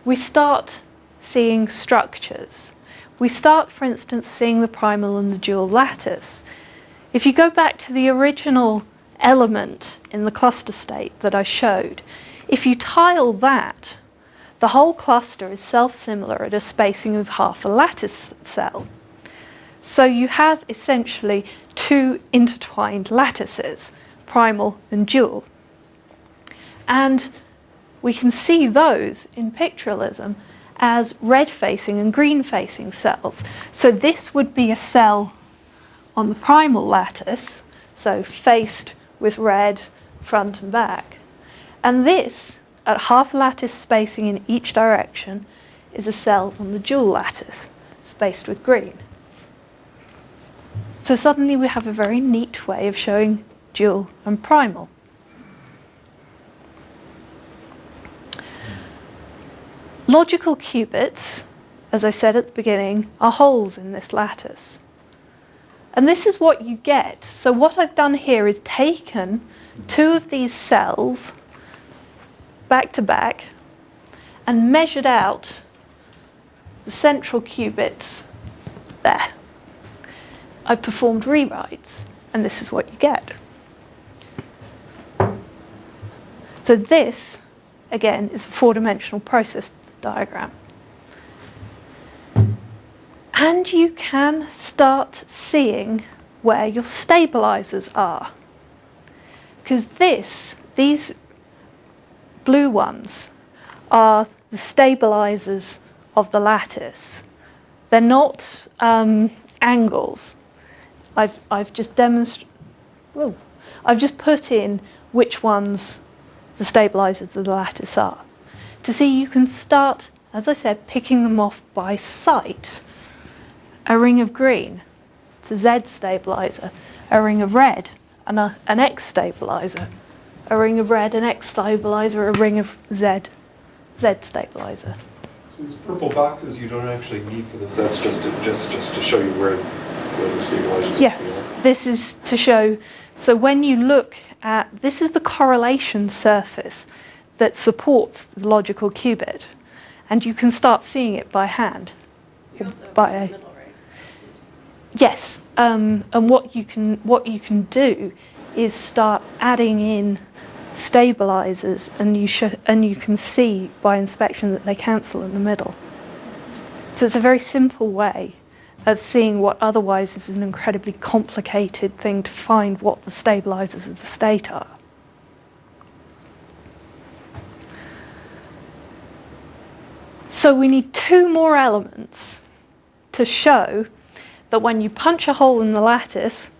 we start seeing structures. We start, for instance, seeing the primal and the dual lattice. If you go back to the original element in the cluster state that I showed, if you tile that, the whole cluster is self-similar at a spacing of half a lattice cell. So you have essentially two intertwined lattices, primal and dual. And we can see those in pictorialism as red-facing and green-facing cells. So this would be a cell on the primal lattice, so faced with red front and back. And this, at half lattice spacing in each direction, is a cell on the dual lattice, spaced with green. So suddenly we have a very neat way of showing dual and primal. Logical qubits, as I said at the beginning, are holes in this lattice. And this is what you get. So what I've done here is taken two of these cells back to back and measured out the central qubits there. I've performed rewrites, and this is what you get. So this, again, is a four-dimensional process diagram. And you can start seeing where your stabilizers are. Because these blue ones are the stabilizers of the lattice. They're not angles. I've just put in which ones the stabilizers of the lattice are. To see, you can start, as I said, picking them off by sight. A ring of green, it's a Z stabilizer. A ring of red, an X stabilizer. A ring of red, an X stabilizer. A ring of Z stabilizer. So these purple boxes you don't actually need for this. That's just to show you where the stabilizers are. Yes, this is to show. So when you look at, this is the correlation surface that supports the logical qubit, and you can start seeing it by hand. Yes, and what you can do is start adding in stabilizers, and you can see by inspection that they cancel in the middle. So it's a very simple way of seeing what otherwise is an incredibly complicated thing to find what the stabilizers of the state are. So we need two more elements to show that when you punch a hole in the lattice,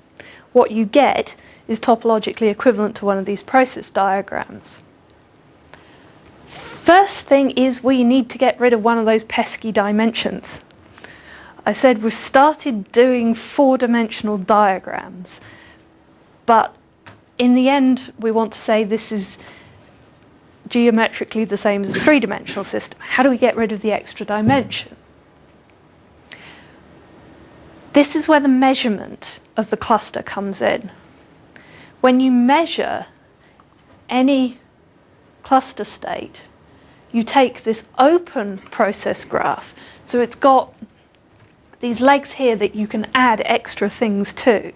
what you get is topologically equivalent to one of these process diagrams. First thing is we need to get rid of one of those pesky dimensions. I said we've started doing four-dimensional diagrams, but in the end we want to say this is geometrically the same as a three-dimensional system. How do we get rid of the extra dimension? This is where the measurement of the cluster comes in. When you measure any cluster state, you take this open process graph, so it's got these legs here that you can add extra things to.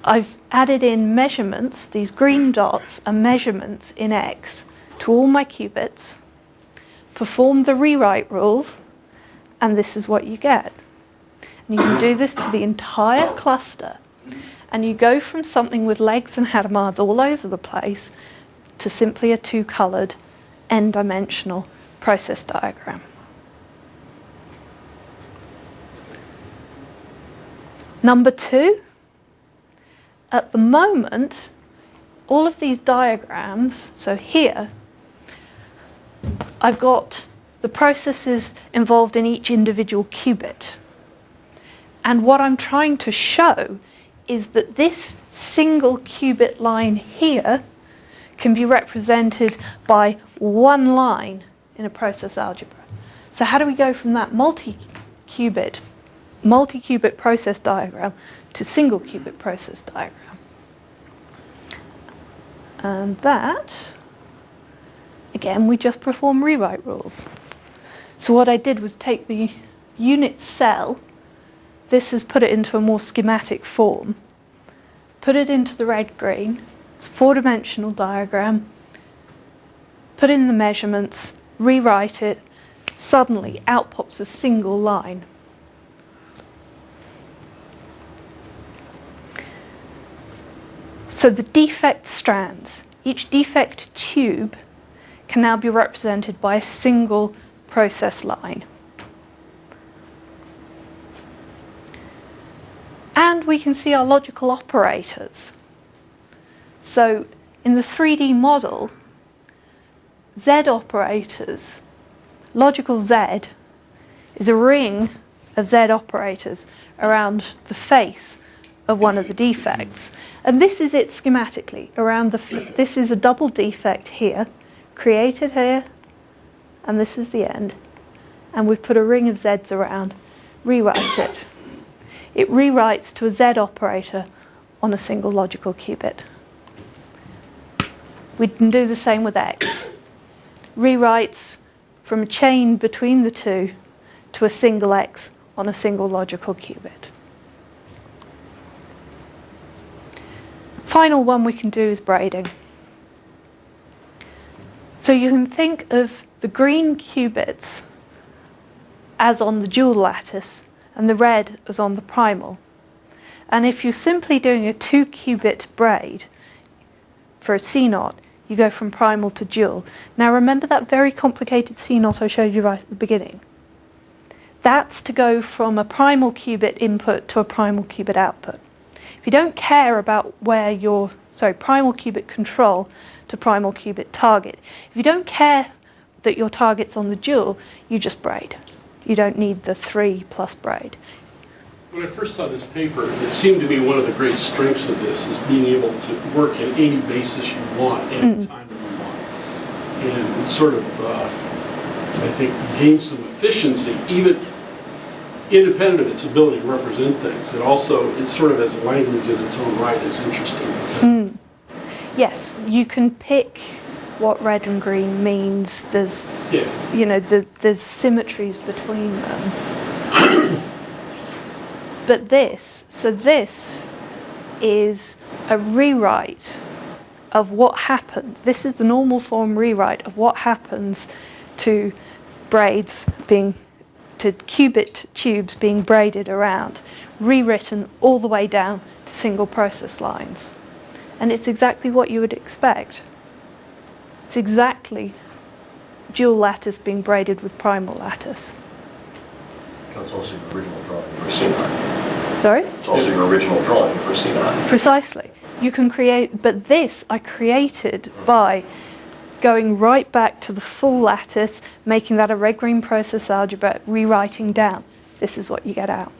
I've added in measurements, these green dots are measurements in X, to all my qubits, performed the rewrite rules, and this is what you get. And you can do this to the entire cluster, and you go from something with legs and Hadamard's all over the place to simply a two-coloured, n-dimensional process diagram. Number two, at the moment, all of these diagrams, so here, I've got the processes involved in each individual qubit. And what I'm trying to show is that this single qubit line here can be represented by one line in a process algebra. So how do we go from that multi-qubit process diagram to single qubit process diagram? And that, again, we just perform rewrite rules. So what I did was take the unit cell, this has put it into a more schematic form, put it into the red-green, it's a four-dimensional diagram, put in the measurements, rewrite it, suddenly out pops a single line. So the defect strands, each defect tube can now be represented by a single process line. And we can see our logical operators. So in the 3D model, Z operators, logical Z is a ring of Z operators around the face of one of the defects. And this is it schematically. This is a double defect here, created here, and this is the end, and we've put a ring of z's around, rewrite it. It rewrites to a z operator on a single logical qubit. We can do the same with x. Rewrites from a chain between the two to a single x on a single logical qubit. Final one we can do is braiding. So you can think of the green qubits as on the dual lattice and the red as on the primal. And if you're simply doing a 2-qubit braid for a C0, you go from primal to dual. Now remember that very complicated C0 I showed you right at the beginning? That's to go from a primal qubit input to a primal qubit output. If you don't care about where your, primal qubit control to primal qubit target, if you don't care that your target's on the dual, you just braid. You don't need the 3 plus braid. When I first saw this paper, it seemed to me one of the great strengths of this is being able to work in any basis you want, any time you want. And it sort of, I think, gains some efficiency, even independent of its ability to represent things. It also, it sort of has a language in its own right that's interesting. Yes, you can pick what red and green means. There's, there's symmetries between them. But this is a rewrite of what happened. This is the normal form rewrite of what happens to braids to qubit tubes being braided around, rewritten all the way down to single process lines. And it's exactly what you would expect. It's exactly dual lattice being braided with primal lattice. That's also your original drawing for C9. Sorry? It's also your original drawing for C9. Precisely. You can create, but this I created by going right back to the full lattice, making that a red-green process algebra, rewriting down. This is what you get out.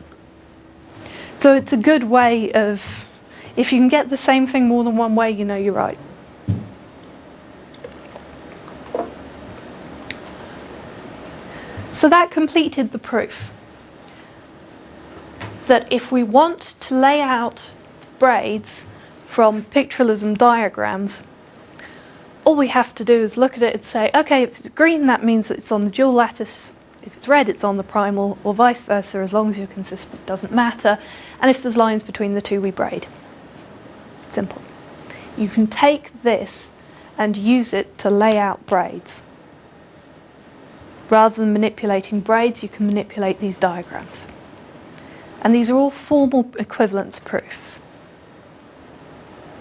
So it's a good way of, if you can get the same thing more than one way, you know you're right. So that completed the proof that if we want to lay out braids from pictorialism diagrams, all we have to do is look at it and say, okay, if it's green, that means that it's on the dual lattice. If it's red, it's on the primal, or vice versa. As long as you're consistent, it doesn't matter. And if there's lines between the two, we braid. Simple. You can take this and use it to lay out braids. Rather than manipulating braids, you can manipulate these diagrams. And these are all formal equivalence proofs.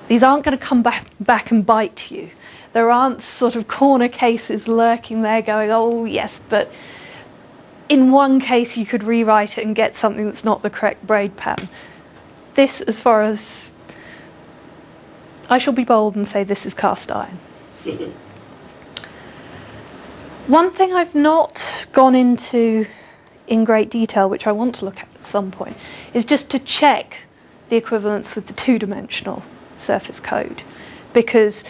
These aren't going to come back and bite you. There aren't sort of corner cases lurking there going, oh yes, but in one case you could rewrite it and get something that's not the correct braid pattern. This, as far as, I shall be bold and say this is cast iron. One thing I've not gone into in great detail, which I want to look at some point, is just to check the equivalence with the two-dimensional surface code. Because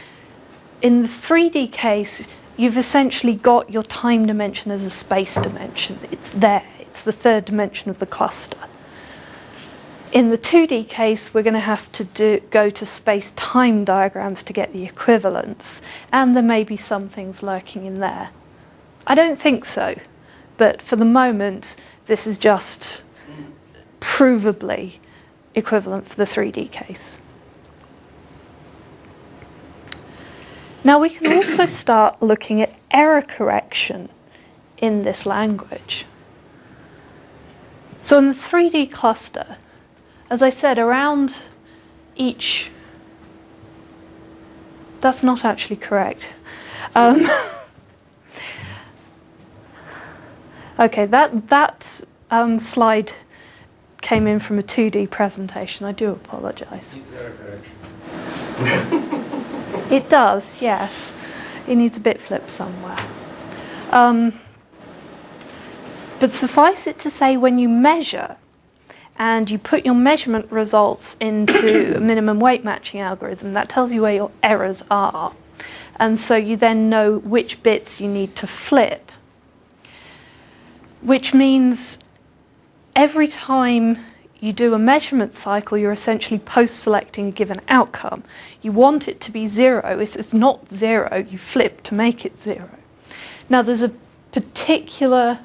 in the 3D case, you've essentially got your time dimension as a space dimension. It's there. It's the third dimension of the cluster. In the 2D case, we're going to have to go to space-time diagrams to get the equivalence. And there may be some things lurking in there. I don't think so, but for the moment, this is just provably equivalent for the 3D case. Now we can also start looking at error correction in this language. So in the 3D cluster, as I said, around each, that's not actually correct. Okay, that slide came in from a 2D presentation. I do apologise. Needs error correction. It does, yes. It needs a bit flip somewhere. But suffice it to say, when you measure and you put your measurement results into a minimum weight matching algorithm, that tells you where your errors are. And so you then know which bits you need to flip which means every time you do a measurement cycle, you're essentially post-selecting a given outcome. You want it to be 0. If it's not 0, you flip to make it 0. Now, there's a particular...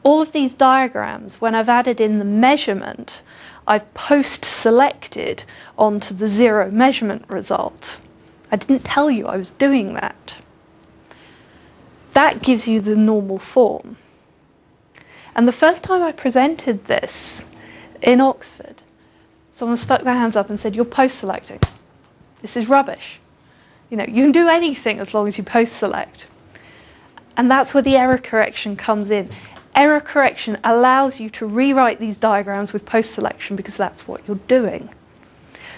All of these diagrams, when I've added in the measurement, I've post-selected onto the 0 measurement result. I didn't tell you I was doing that. That gives you the normal form. And the first time I presented this in Oxford, someone stuck their hands up and said, "You're post-selecting. This is rubbish. You know, you can do anything as long as you post-select." And that's where the error correction comes in. Error correction allows you to rewrite these diagrams with post-selection because that's what you're doing.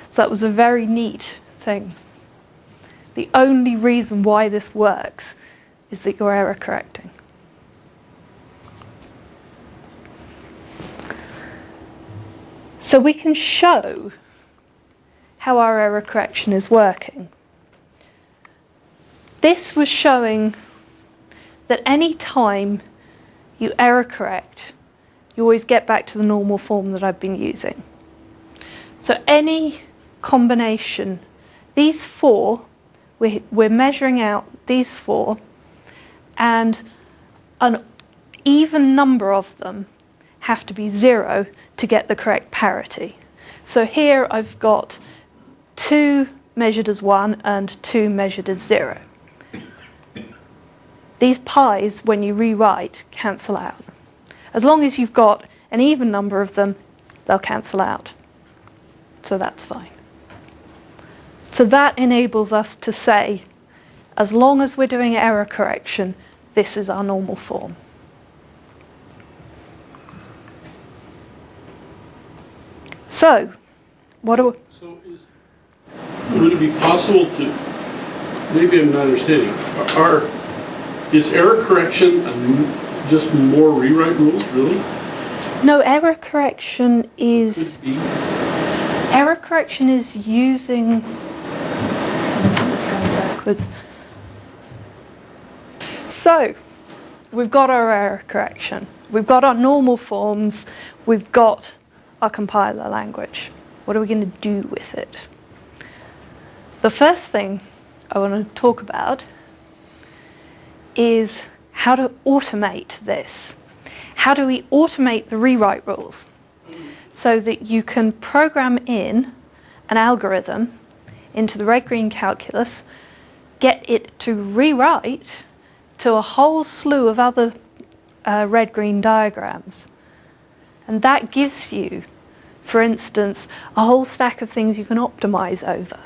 So that was a very neat thing. The only reason why this works is that you're error correcting. So we can show how our error correction is working. This was showing that any time you error correct, you always get back to the normal form that I've been using. So any combination, these 4, we're measuring out these 4, and an even number of them have to be 0 to get the correct parity. So here I've got 2 measured as 1 and 2 measured as 0. These pi's, when you rewrite, cancel out. As long as you've got an even number of them, they'll cancel out. So that's fine. So that enables us to say, as long as we're doing error correction, this is our normal form. So, what do we... So would it be possible to, maybe I'm not understanding, is error correction just more rewrite rules, really? No, error correction is... Error correction is using... This going backwards. So, we've got our error correction. We've got our normal forms. We've got our compiler language. What are we going to do with it? The first thing I want to talk about is how to automate this. How do we automate the rewrite rules so that you can program in an algorithm into the red-green calculus, get it to rewrite to a whole slew of other red-green diagrams. And that gives you, for instance, a whole stack of things you can optimize over.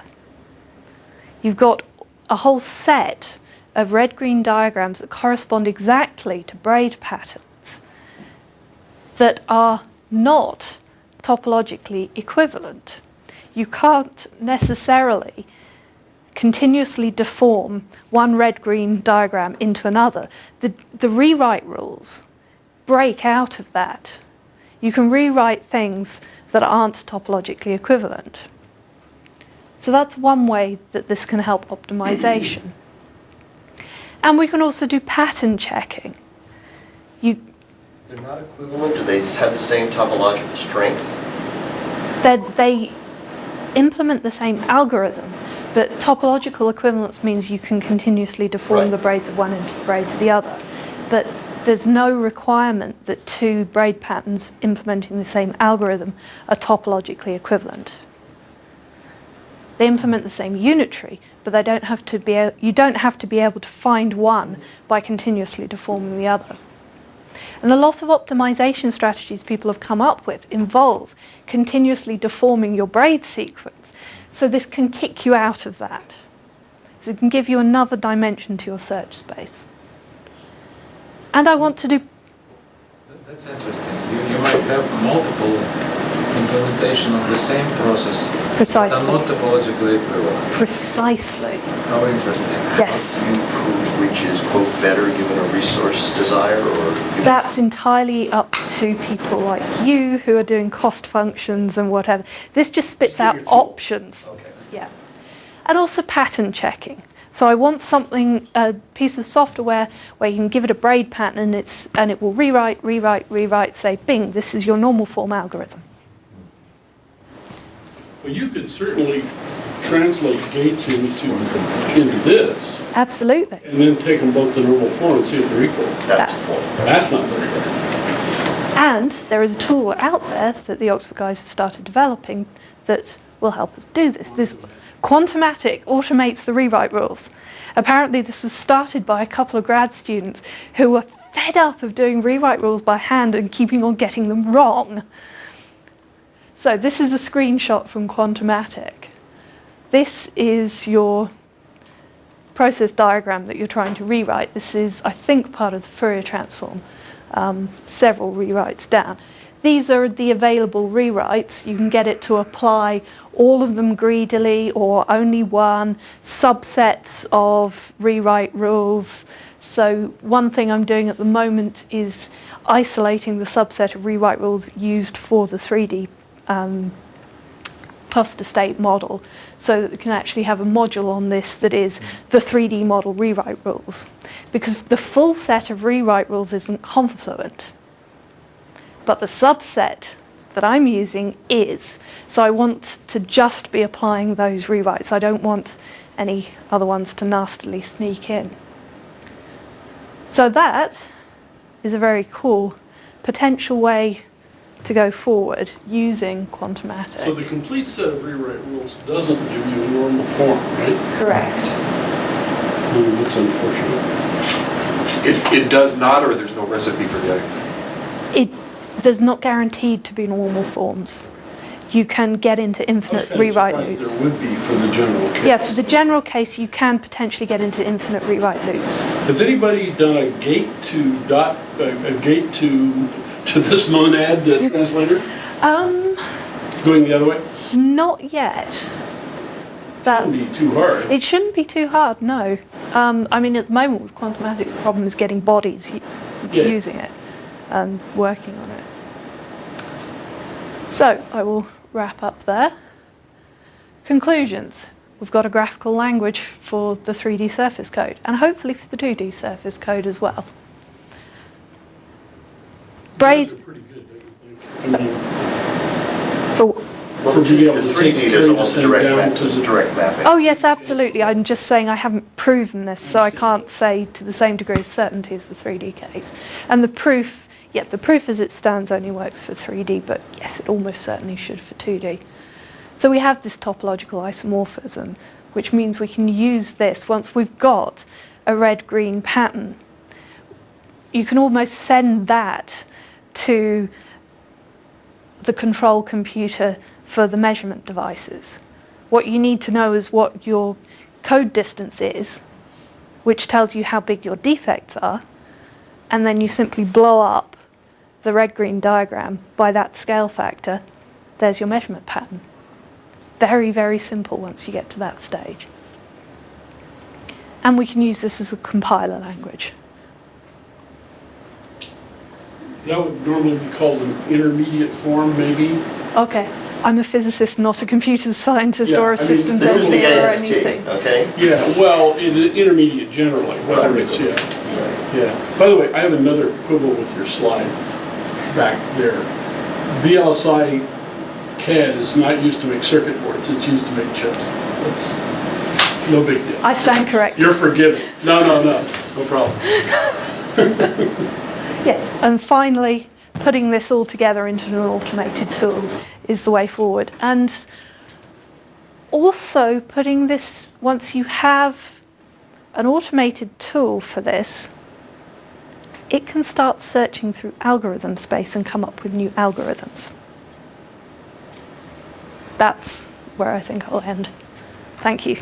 You've got a whole set of red-green diagrams that correspond exactly to braid patterns that are not topologically equivalent. You can't necessarily continuously deform one red-green diagram into another. The rewrite rules break out of that. You can rewrite things that aren't topologically equivalent. So that's one way that this can help optimization. And we can also do pattern checking. They're not equivalent? Do they have the same topological strength? They implement the same algorithm, but topological equivalence means you can continuously deform the braids of one into the braids of the other. But there's no requirement that 2 braid patterns implementing the same algorithm are topologically equivalent. They implement the same unitary, but they don't have to be. You don't have to be able to find one by continuously deforming the other. And a lot of optimization strategies people have come up with involve continuously deforming your braid sequence. So this can kick you out of that. So it can give you another dimension to your search space. And I want to do... That's interesting. You might have multiple implementation of the same process. Precisely. But not topologically equivalent. Precisely. How interesting. Yes. How do you prove which is, quote, better given a resource desire? Or That's entirely up to people like you who are doing cost functions and whatever. This just spits out options. Okay. Yeah. And also pattern checking. So I want something, a piece of software where you can give it a braid pattern and it will rewrite, say, bing, this is your normal form algorithm. Well, you could certainly translate gates into this, Absolutely. and then take them both to normal form and see if they're equal. That's not very hard. And there is a tool out there that the Oxford guys have started developing that will help us do this. This Quantumatic automates the rewrite rules. Apparently this was started by a couple of grad students who were fed up of doing rewrite rules by hand and keeping on getting them wrong. So this is a screenshot from Quantumatic. This is your process diagram that you're trying to rewrite. This is, I think, part of the Fourier transform, several rewrites down. These are the available rewrites. You can get it to apply all of them greedily or only one, subsets of rewrite rules. So one thing I'm doing at the moment is isolating the subset of rewrite rules used for the 3D cluster state model, so that we can actually have a module on this that is the 3D model rewrite rules. Because the full set of rewrite rules isn't confluent, but the subset that I'm using is. So I want to just be applying those rewrites. I don't want any other ones to nastily sneak in. So that is a very cool potential way to go forward using Quantumatic. So the complete set of rewrite rules doesn't give you a normal form, right? Correct. That's unfortunate. It does not, or there's no recipe for getting it? There's not guaranteed to be normal forms. You can get into infinite rewrite loops. There would be for the general case. Yeah, for the general case, you can potentially get into infinite rewrite loops. Has anybody done a gate to this monad translator? Going the other way? Not yet. That wouldn't be too hard. It shouldn't be too hard, no. I mean, at the moment with Quantumatic, the problem is getting bodies using it and working on it. So I will wrap up there. Conclusions. We've got a graphical language for the 3D surface code, and hopefully for the 2D surface code as well. Braid. Those are pretty good, don't you think? I mean, For to be able the to 3D, take there's carry almost this direct thing down map, to there's a the direct mapping. Oh yes, absolutely. I'm just saying I haven't proven this, so I can't say to the same degree of certainty as the 3D case. And the proof, the proof as it stands only works for 3D, but yes, it almost certainly should for 2D. So we have this topological isomorphism, which means we can use this once we've got a red-green pattern. You can almost send that to the control computer for the measurement devices. What you need to know is what your code distance is, which tells you how big your defects are, and then you simply blow up the red-green diagram by that scale factor. There's your measurement pattern. Very, very simple once you get to that stage. And we can use this as a compiler language. That would normally be called an intermediate form, maybe. Okay, I'm a physicist, not a computer scientist or a systems this is the engineer or AST, anything. okay? Yeah, well, intermediate generally, whatever it's, yeah. By the way, I have another quibble with your slide back there. VLSI CAD is not used to make circuit boards, it's used to make chips. That's no big deal. I stand corrected. You're forgiven. No problem. Yes, and finally, putting this all together into an automated tool is the way forward. And also putting this, once you have an automated tool for this, it can start searching through algorithm space and come up with new algorithms. That's where I think I'll end. Thank you.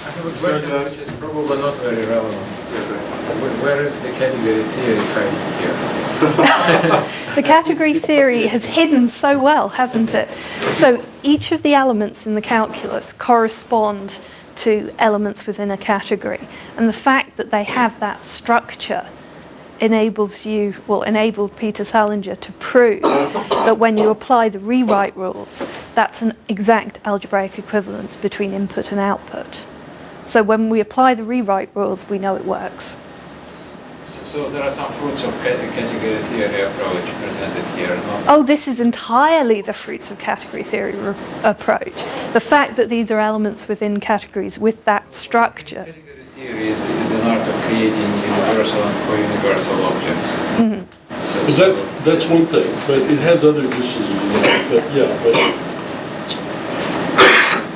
I have a question which is probably not very relevant. Where is the category theory hiding here? The category theory has hidden so well, hasn't it? So each of the elements in the calculus correspond to elements within a category. And the fact that they have that structure enabled Peter Salinger to prove that when you apply the rewrite rules, that's an exact algebraic equivalence between input and output. So when we apply the rewrite rules, we know it works. So there are some fruits of category theory approach presented here. No? Oh, this is entirely the fruits of category theory approach. The fact that these are elements within categories with that structure. Category theory is an art of creating universal and co-universal objects. Mm-hmm. So That's one thing, but it has other uses as well. But yeah,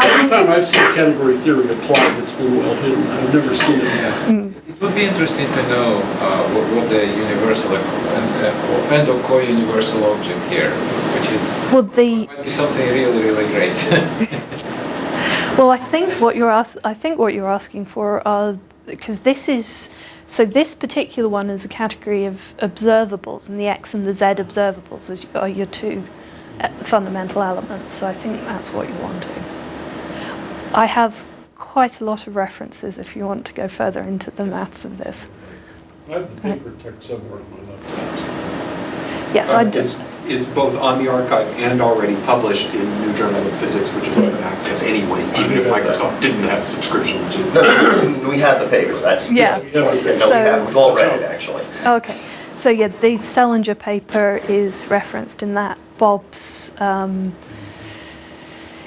every time I've seen category theory applied, it's been well hidden. I've never seen it. Yeah. It would be interesting to know what the universal and or co-universal object here, which is might be something really, really great. Well, I think what you're asking for are, because this particular one is a category of observables, and the X and the Z observables are your two fundamental elements. So I think that's what you're wanting. I have quite a lot of references if you want to go further into the maths of this. I have the paper text somewhere on my laptop. Yes, I do. It's both on the archive and already published in New Journal of Physics, which is open access anyway, even if Microsoft didn't have a subscription. No, we have the paper, that's... Yeah. We've all read it, actually. Okay, so yeah, the Salinger paper is referenced in that. Bob's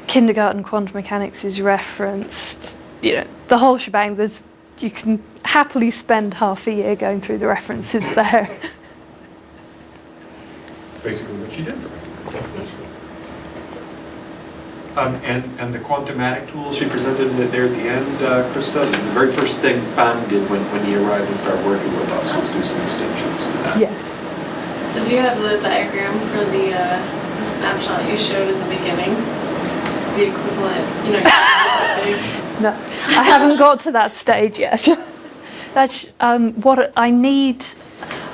kindergarten quantum mechanics is referenced. You know, the whole shebang. You can happily spend half a year going through the references there. It's basically what she did for me. And the quantumatic tool she presented there at the end, Krista, the very first thing Fan did when he arrived and started working with us was do some extensions to that. Yes. So do you have the diagram for the snapshot you showed in the beginning? The equivalent, No, I haven't got to that stage yet. That's what I need.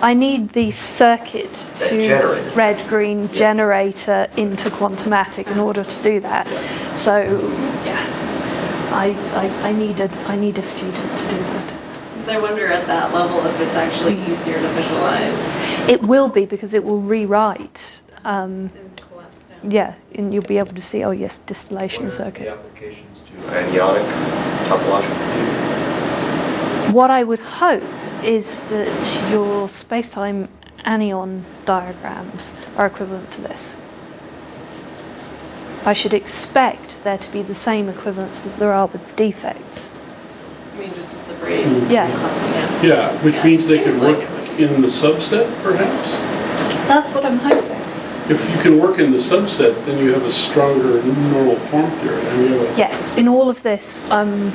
I need the circuit to red-green generator into quantumatic in order to do that. So, yeah, I need a student to do that. Because I wonder at that level if it's actually easier to visualize. It will be, because it will rewrite. Yeah, and you'll be able to see, oh yes, distillation circuit. The applications to anionic topological computing? What I would hope is that your space-time anion diagrams are equivalent to this. I should expect there to be the same equivalence as there are with defects. I mean, just with the braids. Yeah. Yeah, which means they can Seems work like it would. in the subset, perhaps? That's what I'm hoping. If you can work in the subset, then you have a stronger normal form theory. I mean, Yes, in all of this, I'm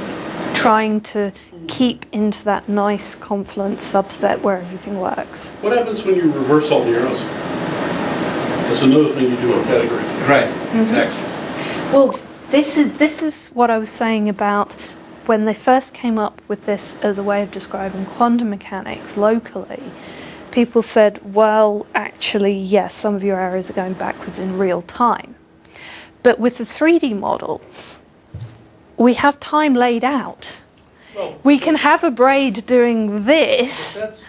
trying to keep into that nice confluent subset where everything works. what happens when you reverse all the arrows? That's another thing you do in category. Right, exactly. Well, this is what I was saying about when they first came up with this as a way of describing quantum mechanics locally. People said, well, actually, yes, some of your errors are going backwards in real time. But with the 3D model, we have time laid out. Well, We can have a braid doing this. That's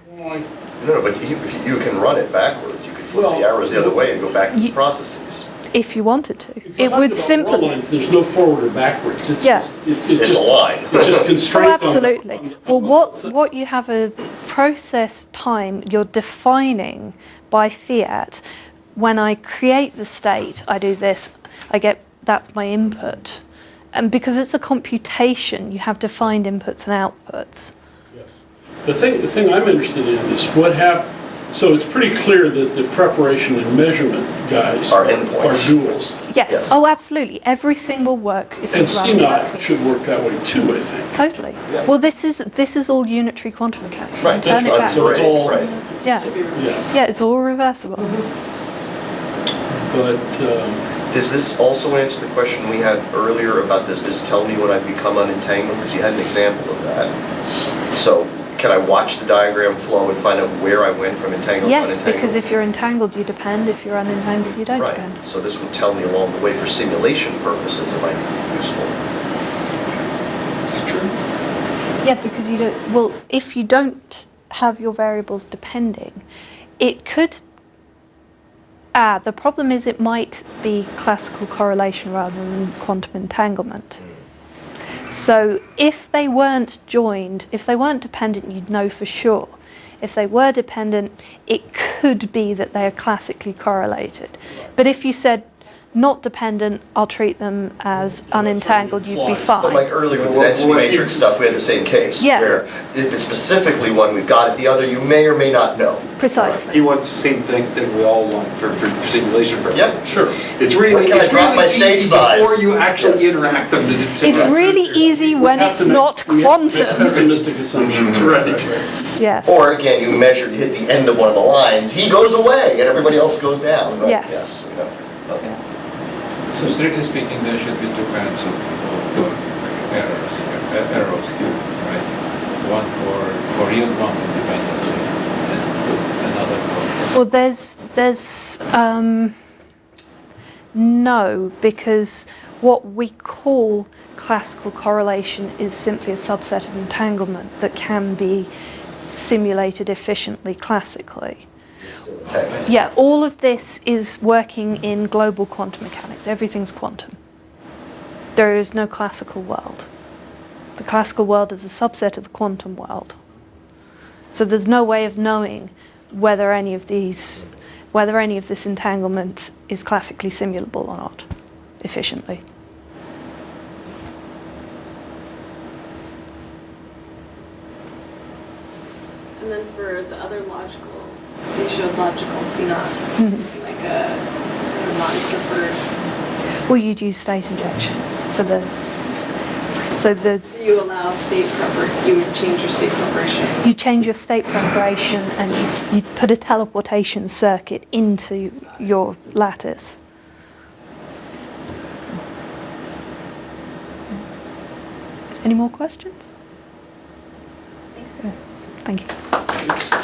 why. No, but if you can run it backwards. You could flip the arrows the other way and go back to the processes. If you wanted to. If It you're talking would about simply... roll lines, there's no forward or backwards. It's Yeah. just, it's It's just a line. It's just Oh, constraints. absolutely. Well, what you have a process time you're defining by fiat. When I create the state, I do this. That's my input, and because it's a computation, you have defined inputs and outputs. Yes. The thing I'm interested in is what happened. So it's pretty clear that the preparation and measurement guys Are endpoints. duals. Yes. Yes. Oh, absolutely. Everything will work if And you run CNOT backwards. should work that way too, I think. Totally. Yeah. Well, this is all unitary quantum mechanics. Right, Turn it that's back. So it's all, right. Yeah. yeah. Yeah, it's all reversible. But Does this also answer the question we had earlier about does this tell me when I've become unentangled? Because you had an example of that. So can I watch the diagram flow and find out where I went from entangled to Yes, unentangled? because if you're entangled, you depend. If you're unentangled, you don't Right, depend. so this would tell me along the way for simulation purposes it might be useful. Is that true? Yeah, because you don't. Well, if you don't have your variables depending, it could. The problem is it might be classical correlation rather than quantum entanglement. So if they weren't joined, if they weren't dependent, you'd know for sure. If they were dependent, it could be that they are classically correlated. But if you said not dependent, I'll treat them as unentangled, you'd be fine. But like earlier with the density matrix stuff, we had the same case. Yeah. Where if it's specifically one, we've got it, the other you may or may not know. Precisely. He wants the same thing that we all want for simulation purposes. Yep, sure. It's really, Can I drop my stage easy size? before you actually interact them. It's really easy when it's not We have to make quantum. pessimistic assumptions. Right. Yes. Or again, you measure, you hit the end of one of the lines, he goes away and everybody else goes down, right? Yes. Yes, we know. Okay. So strictly speaking, there should be two kinds of errors here, right? One for real quantum dependency and another for... Well, there's no, because what we call classical correlation is simply a subset of entanglement that can be simulated efficiently classically. Yeah, all of this is working in global quantum mechanics. Everything's quantum. There is no classical world. The classical world is a subset of the quantum world. So there's no way of knowing whether any of this entanglement is classically simulable or not, efficiently. And then for the other logical, so you showed logical C0, something like a non-preferred. Well, you'd use state injection for the. So you allow state preparation. You would change your state preparation. you change your state preparation and you put a teleportation circuit into your lattice. Any more questions? Thanks. Thank you.